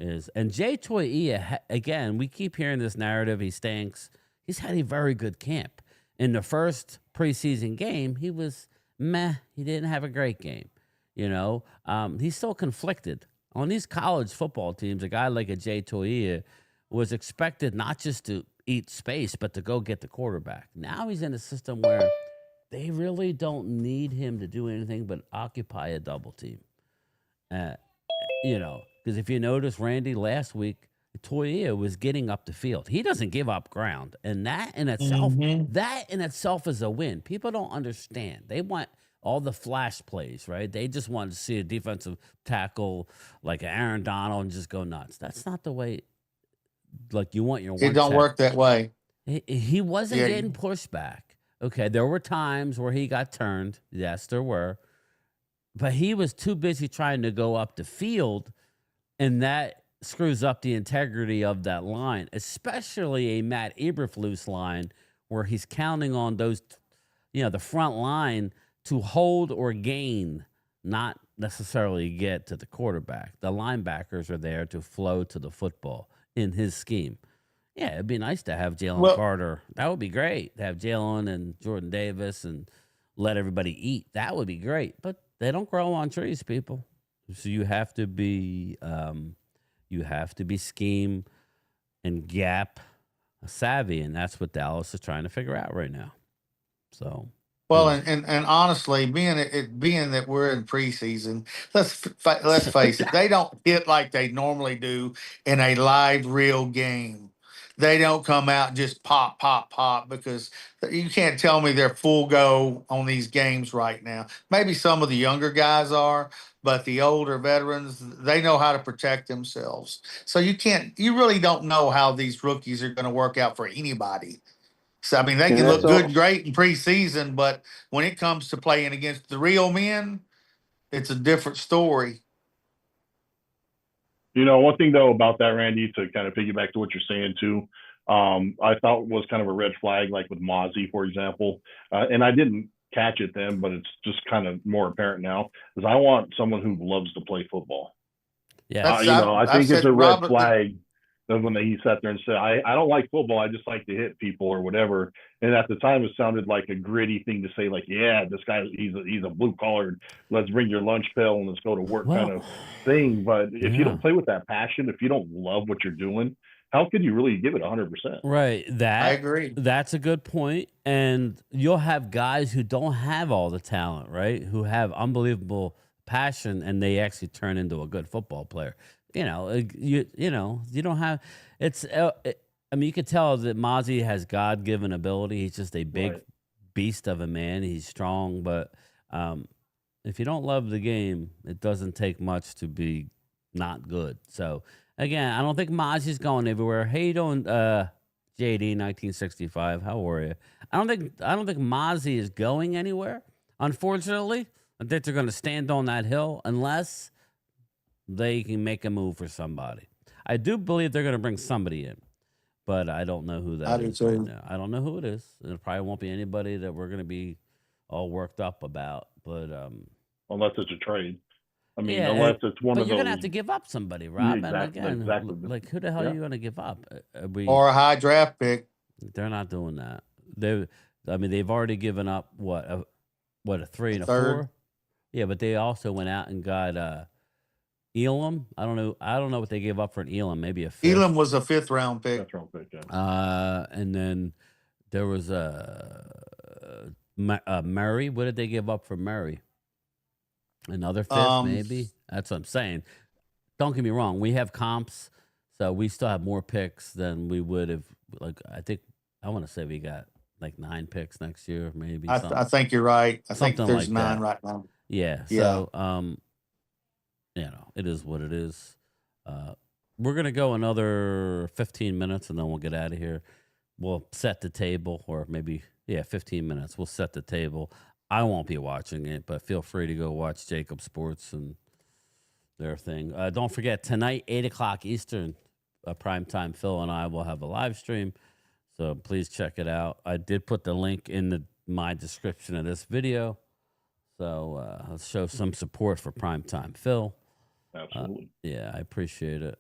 And Jay Toia, again, we keep hearing this narrative. He stinks. He's had a very good camp. In the first preseason game, he was meh. He didn't have a great game. He's still conflicted. On these college football teams, a guy like a Jay Toia was expected not just to eat space, but to go get the quarterback. Now he's in a system where they really don't need him to do anything but occupy a double team. Because if you notice, Randy, last week, Toia was getting up the field. He doesn't give up ground. And that in itself is a win. People don't understand. They want all the flash plays, right? They just want to see a defensive tackle like Aaron Donald and just go nuts. That's not the way, you want your one. It don't work that way. He wasn't getting pushed back. Okay, there were times where he got turned. Yes, there were. But he was too busy trying to go up the field, and that screws up the integrity of that line, especially a Matt Eberflus line where he's counting on those, the front line to hold or gain, not necessarily get to the quarterback. The linebackers are there to flow to the football in his scheme. Yeah, it'd be nice to have Jalen Carter. That would be great to have Jalen and Jordan Davis and let everybody eat. That would be great. But they don't grow on trees, people. So you have to be scheme and gap savvy, and that's what Dallas is trying to figure out right now. So and honestly, being that we're in preseason, let's face it, they don't hit like they normally do in a live real game. They don't come out and just pop, pop, pop, because you can't tell me they're full go on these games right now. Maybe some of the younger guys are, but the older veterans, they know how to protect themselves. So you really don't know how these rookies are going to work out for anybody. So, I mean, they can look good, great in preseason, but when it comes to playing against the real men, it's a different story. One thing, though, about that, Randy, to kind of piggyback to what you're saying, too, I thought was kind of a red flag, like with Mozzie, for example. And I didn't catch it then, but it's just kind of more apparent now. Because I want someone who loves to play football. Yeah, I think it's a red flag when he sat there and said, I don't like football. I just like to hit people or whatever. And at the time, it sounded like a gritty thing to say, like, yeah, this guy, he's a blue collar. Let's bring your lunch pail and let's go to work kind of thing. But if you don't play with that passion, if you don't love what you're doing, how could you really give it 100%? Right. I agree. That's a good point. And you'll have guys who don't have all the talent, right? Who have unbelievable passion, and they actually turn into a good football player. You don't have it's. I mean, you could tell that Mozzie has God-given ability. He's just a big beast of a man. He's strong, but if you don't love the game, it doesn't take much to be not good. So again, I don't think Mozzie's going everywhere. Hey, you doing, JD 1965? How are you? I don't think Mozzie is going anywhere. Unfortunately, I think they're going to stand on that hill unless they can make a move for somebody. I do believe they're going to bring somebody in, but I don't know who that is right now. I don't know who it is. It probably won't be anybody that we're going to be all worked up about. But unless it's a trade. I mean, unless it's one of those. But you're going to have to give up somebody, Rob. Yeah, and again, like who the hell are you going to give up? Or a high draft pick. They're not doing that. They've already given up a 3 and a third. 4. Yeah, but they also went out and got Elam. I don't know what they gave up for an Elam. Maybe a 5th. Elam was a 5th round pick. And then there was Murray. What did they give up for Murray? Another 5th, maybe. That's what I'm saying. Don't get me wrong. We have comps, so we still have more picks than we would have. Like I want to say we got like 9 picks next year, maybe. I think you're right. I think there's like 9 right now. Yeah. So it is what it is. We're gonna go another 15 minutes and then we'll get out of here. We'll set the table, or maybe 15 minutes. We'll set the table. I won't be watching it, but feel free to go watch Jacob Sports and their thing. Don't forget tonight, 8:00 Eastern, primetime. Phil and I will have a live stream, so please check it out. I did put the link in my description of this video, so let's show some support for primetime Phil. Absolutely. I appreciate it.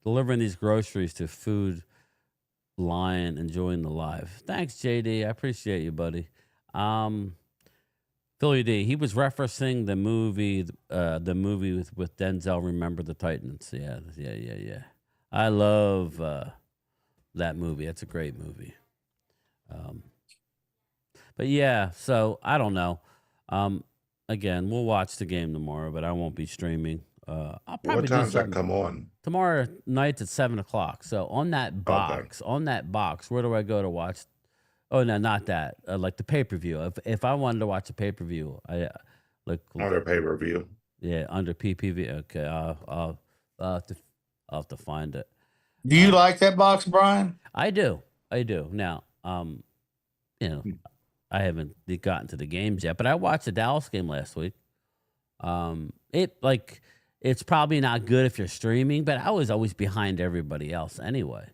Delivering these groceries to Food Lion, enjoying the live. Thanks, JD. I appreciate you, buddy. Philly D, he was referencing the movie with Denzel, Remember the Titans. Yeah. I love that movie. It's a great movie. But so I don't know. Again, we'll watch the game tomorrow, but I won't be streaming. I'll probably what time does that come on? Tomorrow night at 7:00. So on that box, where do I go to watch? Oh no, not that. Like the pay-per-view. If I wanted to watch a pay-per-view, under pay-per-view. Yeah, under PPV. Okay, I'll have to find it. Do you like that box, Brian? I do. Now, I haven't gotten to the games yet, but I watched the Dallas game last week. It's probably not good if you're streaming, but I was always behind everybody else anyway.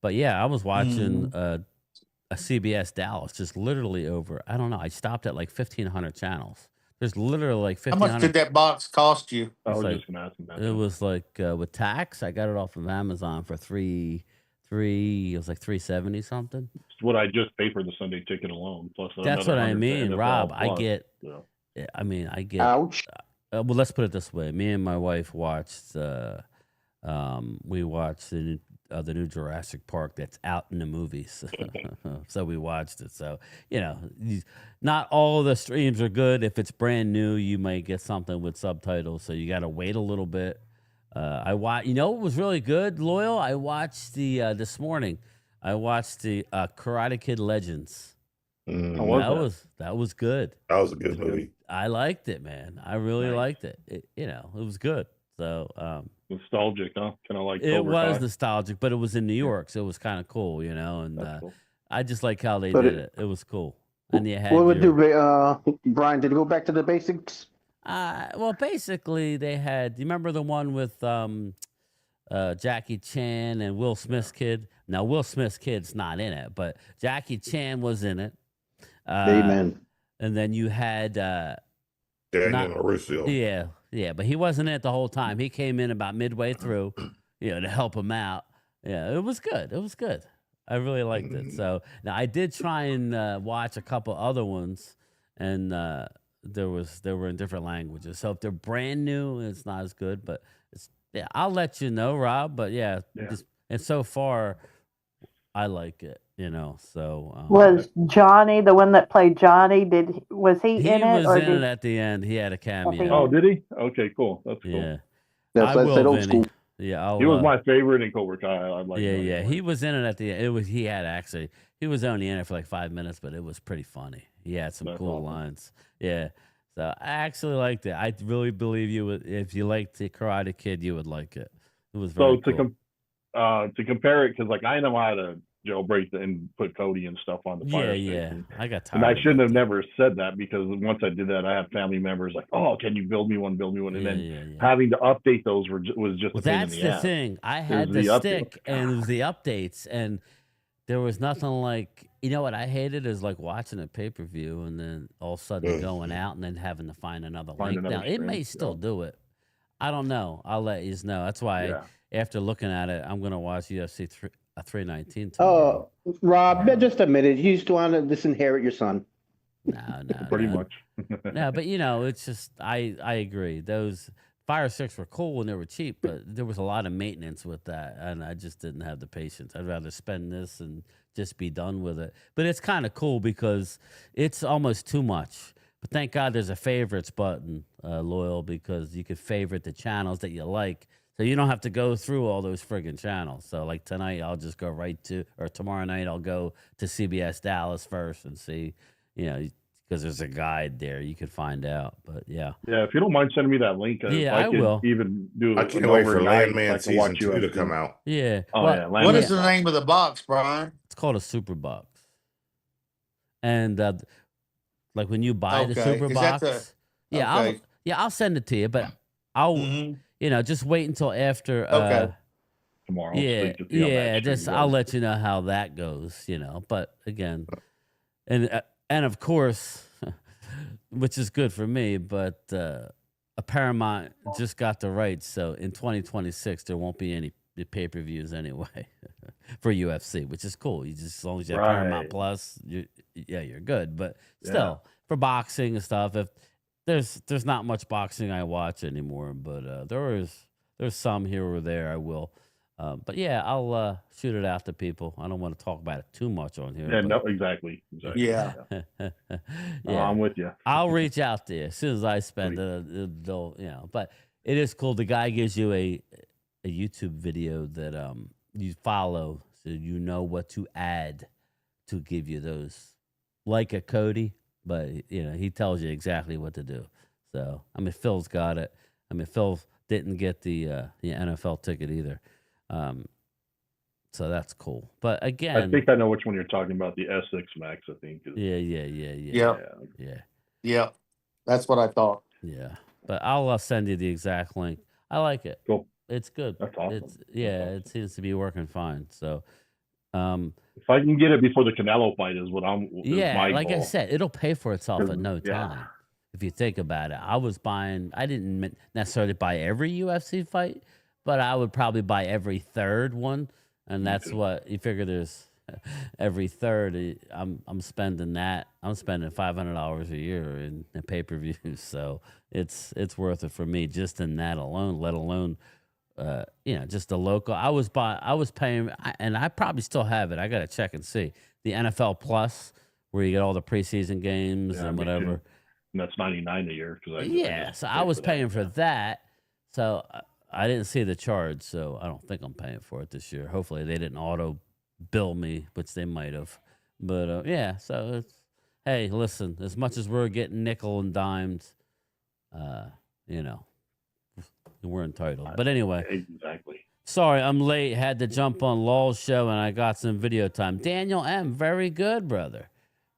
But I was watching a CBS Dallas, just literally over. I don't know. I stopped at like 1,500 channels. There's literally like 1,500. How much did that box cost you? I was just gonna ask him that. It was like with tax, I got it off of Amazon for $3. It was like $370 something. It's what I just paid for the Sunday ticket alone. Plus, that's what I mean, Rob. I get. Ouch. Well, let's put it this way. Me and my wife watched. We watched the new Jurassic Park that's out in the movies. So we watched it. So not all the streams are good. If it's brand new, you might get something with subtitles. So you got to wait a little bit. What was really good, Loyal? I watched this morning. I watched the Karate Kid Legends. Mm. That was good. That was a good movie. I liked it, man. I really liked it. It was good. So nostalgic, huh? Kind of like it was nostalgic, but it was in New York, so it was kind of cool, And cool. I just like how they did it. It was cool. And you had what would do, Brian? Did you go back to the basics? Well, basically, they had. Do you remember the one with Jackie Chan and Will Smith's kid? Now, Will Smith's kid's not in it, but Jackie Chan was in it. Amen. and then you had Daniel Mauricio. Yeah, but he wasn't in it the whole time. He came in about midway through, to help him out. Yeah, it was good. It was good. I really liked it. So now I did try and watch a couple other ones, and they were in different languages. So if they're brand new, it's not as good. But I'll let you know, Rob. But and so far, I like it. So was Johnny the one that played Johnny? Was he in it? He was in it at the end. He had a cameo. Oh, did he? Okay, cool. That's cool. Yeah, That's I will, old Vinny. school. Yeah, he was my favorite in Cobra Kai. I like. Yeah. He was in it at the end. He was only in it for like 5 minutes, but it was pretty funny. He had some cool lines. Yeah. So I actually liked it. I really believe you would, if you liked the Karate Kid, you would like it. It was very cool. To compare it, because like I know how to jailbreak and put Cody and stuff on the fire station. I got tired. And I shouldn't have never said that, because once I did that, I had family members like, "Oh, can you build me one?" And then having to update those was just a pain in the ass. That's the thing. I had the stick, and it was the updates, and there was nothing like. You know what I hated is like watching a pay-per-view and then all of a sudden going out and then having to find another link. Now it may still do it. I don't know. I'll let you know. That's why after looking at it, I'm gonna watch UFC 319 tomorrow. Oh, Rob, just a minute. You just want to disinherit your son. No, pretty much. No, but it's just I agree. Those Fire Sticks were cool when they were cheap, but there was a lot of maintenance with that, and I just didn't have the patience. I'd rather spend this and just be done with it. But it's kind of cool because it's almost too much. But thank God there's a favorites button, Loyal, because you could favorite the channels that you like. So you don't have to go through all those friggin' channels. So like tonight, I'll just go or tomorrow night, I'll go to CBS Dallas first and see, because there's a guide there. You could find out. But yeah. Yeah, if you don't mind sending me that link. I will. Even do I can't wait for Landman season 2 to come out. Yeah. What is the name of the box, Brian? It's called a super box. And like when you buy the super box, I'll send it to you, but I'll just wait until after tomorrow. I'll let you know how that goes, But again, and of course, which is good for me, but Paramount just got the rights, so in 2026 there won't be any pay-per-views anyway for UFC, which is cool. You just, as long as you have Paramount Plus, you're good. But still, for boxing and stuff, if there's not much boxing I watch anymore, but there's some here or there I will. But I'll shoot it out to people. I don't want to talk about it too much on here. Yeah, no, exactly. Yeah. I'm with you. I'll reach out to you as soon as I spend it. They'll, but it is cool. The guy gives you a YouTube video that you follow, so you know what to add to give you those, like a Cody, but he tells you exactly what to do. So Phil's got it. Phil didn't get the NFL ticket either. So that's cool. But again, I think I know which one you're talking about. The S6 Max, I think. Yeah. That's what I thought. Yeah, but I'll send you the exact link. I like it. Cool. It's good. That's awesome. It seems to be working fine. So, if I can get it before the Canelo fight, is what I'm. Like goal. I said, it'll pay for itself at no time. If you think about it, I didn't necessarily buy every UFC fight, but I would probably buy every third one, and that's what you figure. There's every third. I'm spending that. I'm spending $500 a year in pay-per-views, so it's worth it for me just in that alone. Let alone, just the local. I was paying, and I probably still have it. I gotta check and see the NFL Plus, where you get all the preseason games and whatever. And that's $99 a year. So I was paying for that. So I didn't see the charge, so I don't think I'm paying for it this year. Hopefully they didn't auto bill me, which they might have. But so it's, hey, listen, as much as we're getting nickel and dimes, we're entitled. But anyway, exactly. Sorry, I'm late. Had to jump on Law's show, and I got some video time. Daniel M, very good, brother.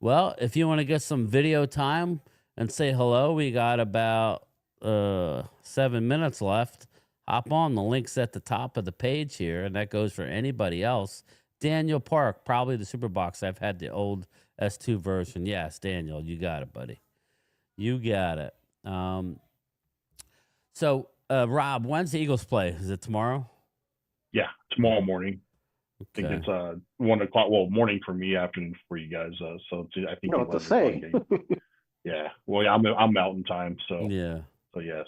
Well, if you want to get some video time and say hello, we got about 7 minutes left. Hop on. The link's at the top of the page here, and that goes for anybody else. Daniel Park, probably the super box. I've had the old S2 version. Yes, Daniel, you got it, buddy. You got it. So, Rob, when's the Eagles play? Is it tomorrow? Yeah, tomorrow morning. Okay. I think it's 1 o'clock. Well, morning for me, afternoon for you guys. So I think You know what to say. Yeah. Well, yeah, I'm Mountain Time, so Yeah.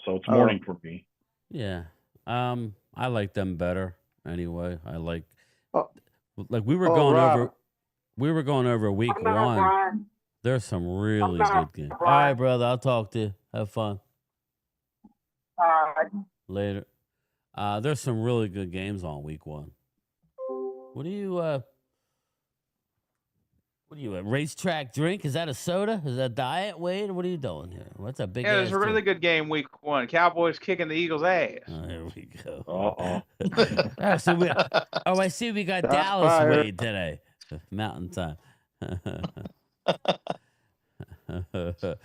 So it's morning for me. Yeah. I like them better anyway. I like we were Rob. going over week one. Brian. There's some really good games. All right, brother. I'll talk to you. Have fun. All right. Later. There's some really good games on week one. What are you a racetrack drink? Is that a soda? Is that diet, Wade? What are you doing here? What's a big Yeah, ass it was a really good game week one. Cowboys kicking the Eagles' ass. Oh, here we go. I see we got Shots Dallas fired. Wade today. Mountain Time.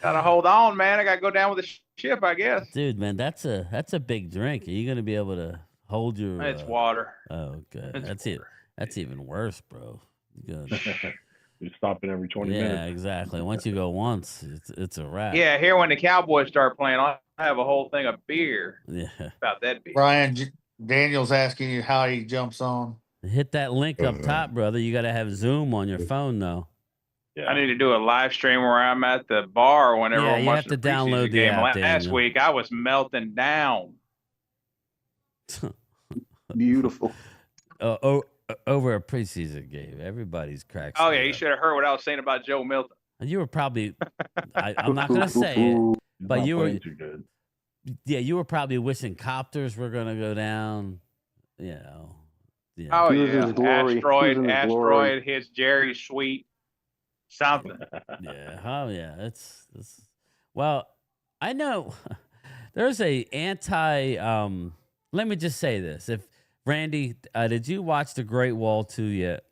Gotta hold on, man. I gotta go down with the ship, I guess. Dude, man, that's a big drink. Are you gonna be able to hold your? It's water. Oh, okay. It's That's it. That's even worse, bro. You You're stopping every 20 minutes. Yeah, exactly. Once you go once, it's a wrap. Yeah, here when the Cowboys start playing, I'll have a whole thing of beer. Yeah. About that beer. Brian, Daniel's asking you how he jumps on. Hit that link up top, brother. You got to have Zoom on your phone, though. Yeah. I need to do a live stream where I'm at the bar whenever Yeah, I'm you watching have to the download preseason the game. app, Last Daniel. week, I was melting down. Beautiful. Over a preseason game, everybody's cracked. Oh, yeah, you should have heard what I was saying about Joe Milton. You were probably, I'm not going to say it, but you were, too good. Yeah, you were probably wishing copters were going to go down, you know. Yeah. Oh, He was in yeah. his glory. He was in his glory. Asteroid hits Jerry Sweet. Something. Yeah. Oh, yeah. It's well, I know there's a let me just say this. If Randy, did you watch The Great Wall 2 yet?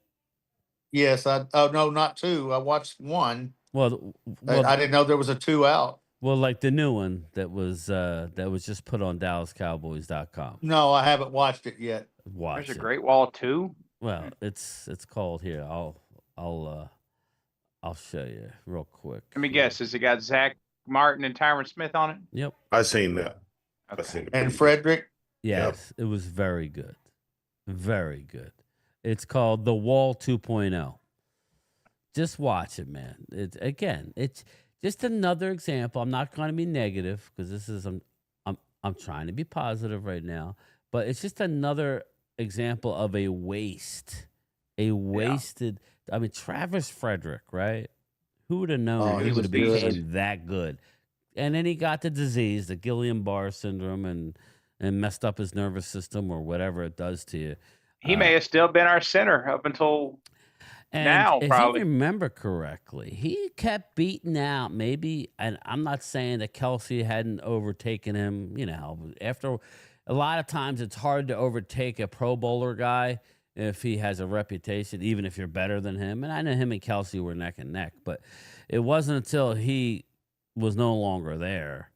Yes, no, not 2. I watched 1. Well, I didn't know there was a 2 out. Well, like the new one that was just put on DallasCowboys.com. No, I haven't watched it yet. There's a Great Wall 2? Well, it's called here. I'll show you real quick. Let me guess. Has it got Zach Martin and Tyron Smith on it? Yep. I seen that. Okay. I seen it. And Frederick? Yes, It was very good. Very good. It's called The Wall 2.0. Just watch it, man. It's just another example. I'm not going to be negative because this is I'm trying to be positive right now, but it's just another example of a waste. A wasted I mean Travis Frederick, right? Who would have known he would have became that good? And then he got the disease, the Guillain-Barré syndrome, and messed up his nervous system or whatever it does to you. He may have still been our center up until now, if probably. you remember correctly, he kept beating out maybe, and I'm not saying that Kelsey hadn't overtaken him, you know, after a lot of times it's hard to overtake a Pro Bowler guy if he has a reputation, even if you're better than him. And I know him and Kelsey were neck and neck, but it wasn't until he was no longer there.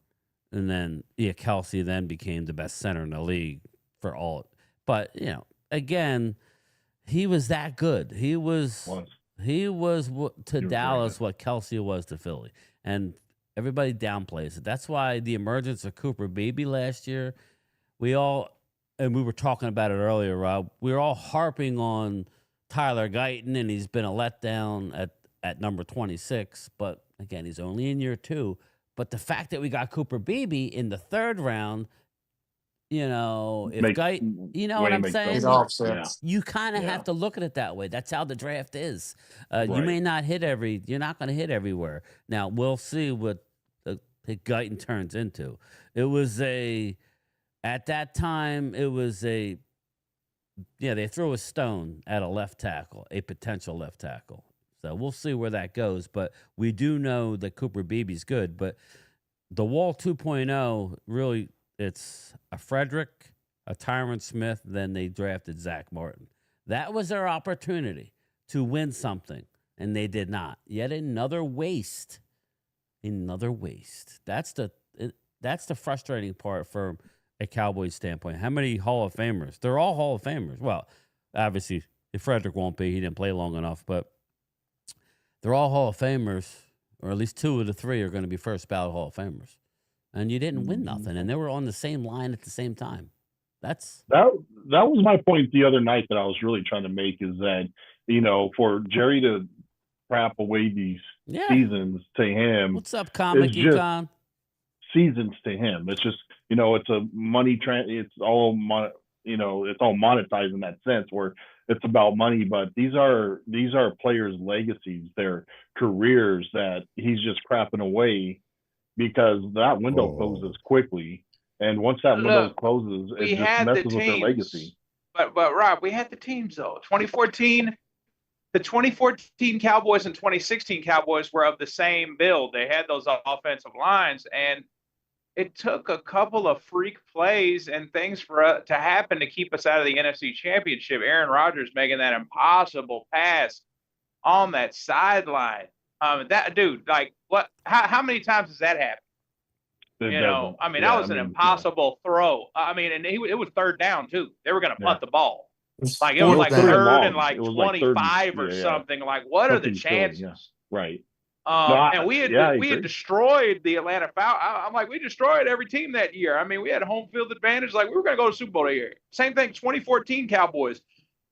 And then, Kelsey then became the best center in the league for all. But, again, he was that good. He was to Dallas what Kelsey was to Philly. And everybody downplays it. That's why the emergence of Cooper Beebe last year, and we were talking about it earlier, Rob, we were all harping on Tyler Guyton, and he's been a letdown at number 26. But, again, he's only in year 2. But the fact that we got Cooper Beebe in the 3rd round, if Guyton, you know what I'm saying? You kind of have to look at it that way. That's how the draft is. You may not you're not going to hit everywhere. Now, we'll see what Guyton turns into. At that time, they threw a stone at a left tackle, a potential left tackle. So we'll see where that goes. But we do know that Cooper Beebe's good. But the Wall 2.0, really, it's a Frederick, a Tyron Smith, then they drafted Zach Martin. That was their opportunity to win something, and they did not. Yet another waste. Another waste. That's the frustrating part from a Cowboys standpoint. How many Hall of Famers? They're all Hall of Famers. Well, obviously, if Frederick won't be, he didn't play long enough, but they're all Hall of Famers, or at least 2 of the 3 are going to be first ballot Hall of Famers. And you didn't win nothing, and they were on the same line at the same time. That was my point the other night that I was really trying to make, is that, for Jerry to crap away these seasons to him. What's up, Comic Econ? Seasons to him. It's just, it's a money it's all it's all monetized in that sense where it's about money, but these are players' legacies, their careers that he's just crapping away because that window closes quickly. And once that window closes, it just messes with their legacy. But Rob, we had the teams though. 2014, the 2014 Cowboys and 2016 Cowboys were of the same build. They had those offensive lines, and it took a couple of freak plays and things to happen to keep us out of the NFC Championship. Aaron Rodgers making that impossible pass on that sideline. That dude, like, what? How many times has that happened? That was an impossible throw. And it was 3rd down too. They were going to punt the ball. Like it was like 3rd and like 25 or something. Like, what are the chances? Right. And we had destroyed the Atlanta Falcons. I'm like, we destroyed every team that year. I mean, we had home field advantage. Like, we were going to go to Super Bowl that year. Same thing, 2014 Cowboys.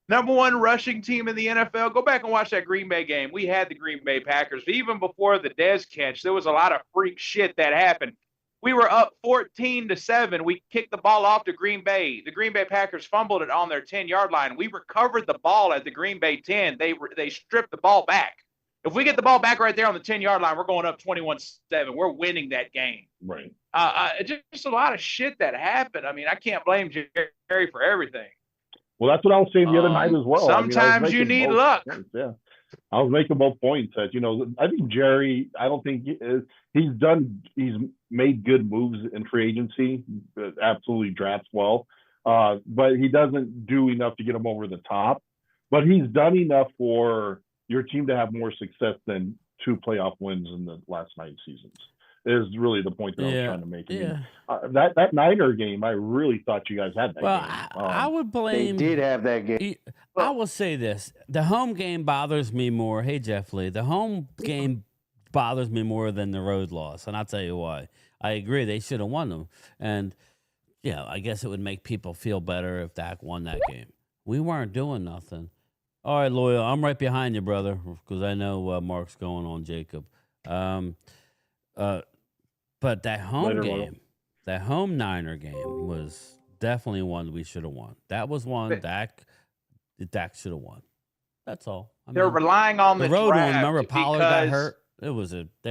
#1 rushing team in the NFL. Go back and watch that Green Bay game. We had the Green Bay Packers. Even before the Dez catch, there was a lot of freak shit that happened. We were up 14-7. We kicked the ball off to Green Bay. The Green Bay Packers fumbled it on their 10-yard line. We recovered the ball at the Green Bay 10. They stripped the ball back. If we get the ball back right there on the 10-yard line, we're going up 21-7. We're winning that game. Right. Just a lot of shit that happened. I mean, I can't blame Jerry for everything. Well, that's what I was saying the other night as well. Sometimes you need luck. Points, yeah. I was making both points that, I think Jerry, I don't think he's made good moves in free agency, absolutely drafts well, but he doesn't do enough to get him over the top. But he's done enough for your team to have more success than 2 playoff wins in the last 9 seasons. Is really the point that I was trying to make. That Niner game, I really thought you guys had that game. I would blame. They did have that game. I will say this: the home game bothers me more. Hey, Jeff Lee, the home game bothers me more than the road loss, and I'll tell you why. I agree; they should have won them, and I guess it would make people feel better if Dak won that game. We weren't doing nothing. All right, Loyal, I'm right behind you, brother, because I know Mark's going on Jacob. But that home game, that home Niner game was definitely one we should have won. That was one Dak should have won. That's all. They're relying on the road draft. one. Remember, Pollard got hurt. They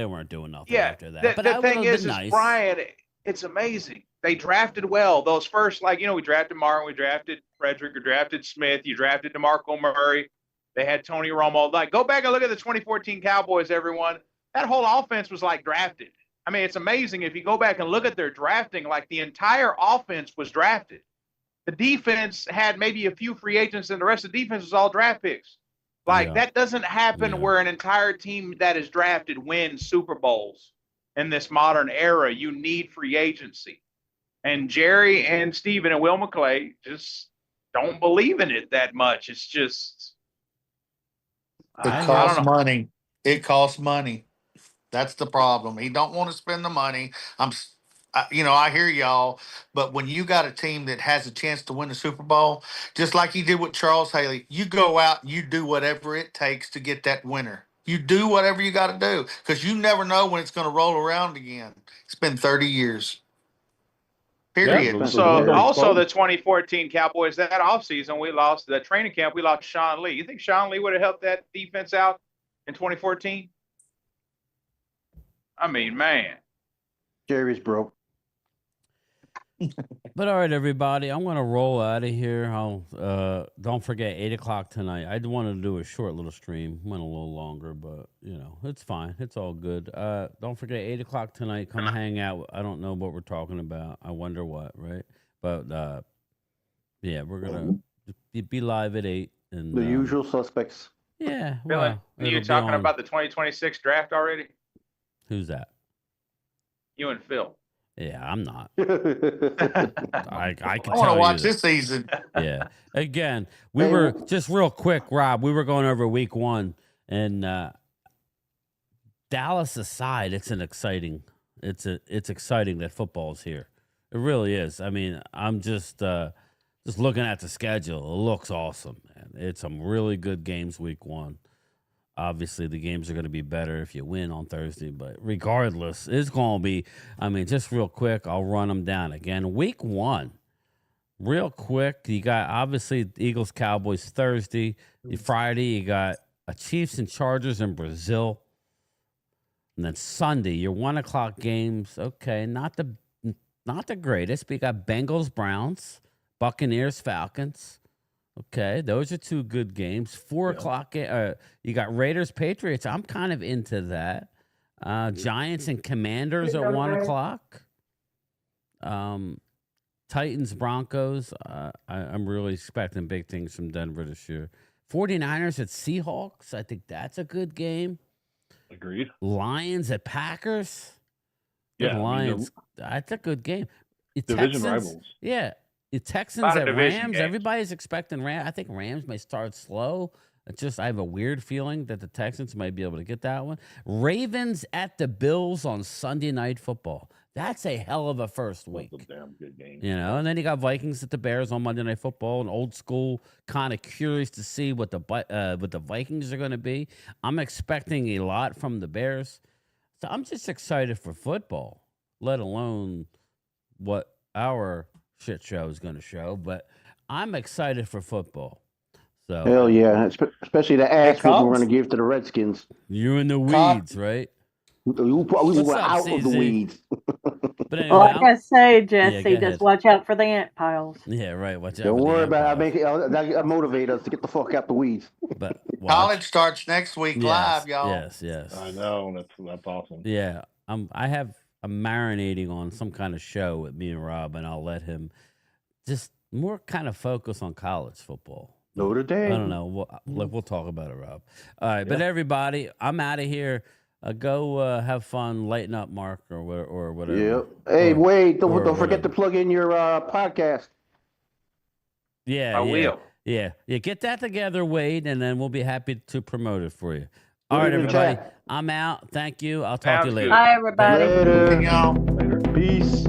weren't doing nothing after that. But the thing is, Brian, it's amazing. They drafted well. Those first, we drafted Martin, we drafted Frederick, we drafted Smith, you drafted DeMarco Murray. They had Tony Romo. Like, go back and look at the 2014 Cowboys, everyone. That whole offense was drafted. I mean, it's amazing if you go back and look at their drafting, the entire offense was drafted. The defense had maybe a few free agents, and the rest of the defense was all draft picks. That doesn't happen where an entire team that is drafted wins Super Bowls in this modern era. You need free agency. And Jerry and Steven and Will McClay just don't believe in it that much. It's just... It costs money. It costs money. That's the problem. He don't want to spend the money. I hear y'all, but when you got a team that has a chance to win the Super Bowl, just like you did with Charles Haley, you go out and you do whatever it takes to get that winner. You do whatever you got to do because you never know when it's going to roll around again. It's been 30 years. Period. Yeah, so also the 2014 Cowboys, that offseason, we lost the training camp. We lost Sean Lee. You think Sean Lee would have helped that defense out in 2014? I mean, man. Jerry's broke. But all right, everybody, I'm going to roll out of here. Don't forget, 8 o'clock tonight. I wanted to do a short little stream. Went a little longer, but, it's fine. It's all good. Don't forget, 8 o'clock tonight. Come hang out. I don't know what we're talking about. I wonder what, right? But, we're going to be live at 8. And the usual suspects. Yeah. Well, are you talking about the 2026 draft already? Who's that? You and Phil. Yeah, I'm not. I can want to watch this season. Yeah. Again, we were just real quick, Rob. We were going over week 1, and Dallas aside, it's exciting that football's here. It really is. I mean, I'm just looking at the schedule. It looks awesome, man. It's some really good games week 1. Obviously, the games are going to be better if you win on Thursday, but regardless, it's going to be, I mean, just real quick, I'll run them down again. Week 1, real quick, you got, obviously, Eagles, Cowboys Thursday. Friday, you got a Chiefs and Chargers in Brazil. And then Sunday, your 1 o'clock games, okay, not the greatest, but you got Bengals, Browns, Buccaneers, Falcons. Okay, those are 2 good games. 4 o'clock, you got Raiders, Patriots. I'm kind of into that. Giants and Commanders at 1 o'clock. Titans, Broncos. I'm really expecting big things from Denver this year. 49ers at Seahawks. I think that's a good game. Agreed. Lions at Packers. Yeah, Lions. That's a good game. Division rivals. Yeah. The Texans at Rams. games. Everybody's expecting Rams. I think Rams may start slow. I have a weird feeling that the Texans might be able to get that one. Ravens at the Bills on Sunday Night Football. That's a hell of a first week. That's a damn good game. You know, and then you got Vikings at the Bears on Monday Night Football, and old school, kind of curious to see what the Vikings are going to be. I'm expecting a lot from the Bears. So I'm just excited for football, let alone what our shit show is going to show, but I'm excited for football. So hell yeah, especially the ass we're going to give to the Redskins. You're in the weeds, right? We were out of the weeds. But anyway, like I say, Jesse, go just watch out for the ant piles. Yeah, right. Watch out. Don't worry about it. I'll motivate us to get the fuck out the weeds. But college starts next week live, y'all. Yes. I know. That's awesome. Yeah, I'm marinating on some kind of show with me and Rob, and I'll let him just more kind of focus on college football. Notre Dame. I don't know. We'll talk about it, Rob. All right, but everybody, I'm out of here. Go have fun, lighten up, Mark, or whatever. Yeah. Hey, Wade, don't forget to plug in your podcast. Yeah, I will. Yeah. Get that together, Wade, and then we'll be happy to promote it for you. All right, everybody. I'm out. Thank you. I'll talk to you later. Bye, everybody. Later. Y'all. Peace.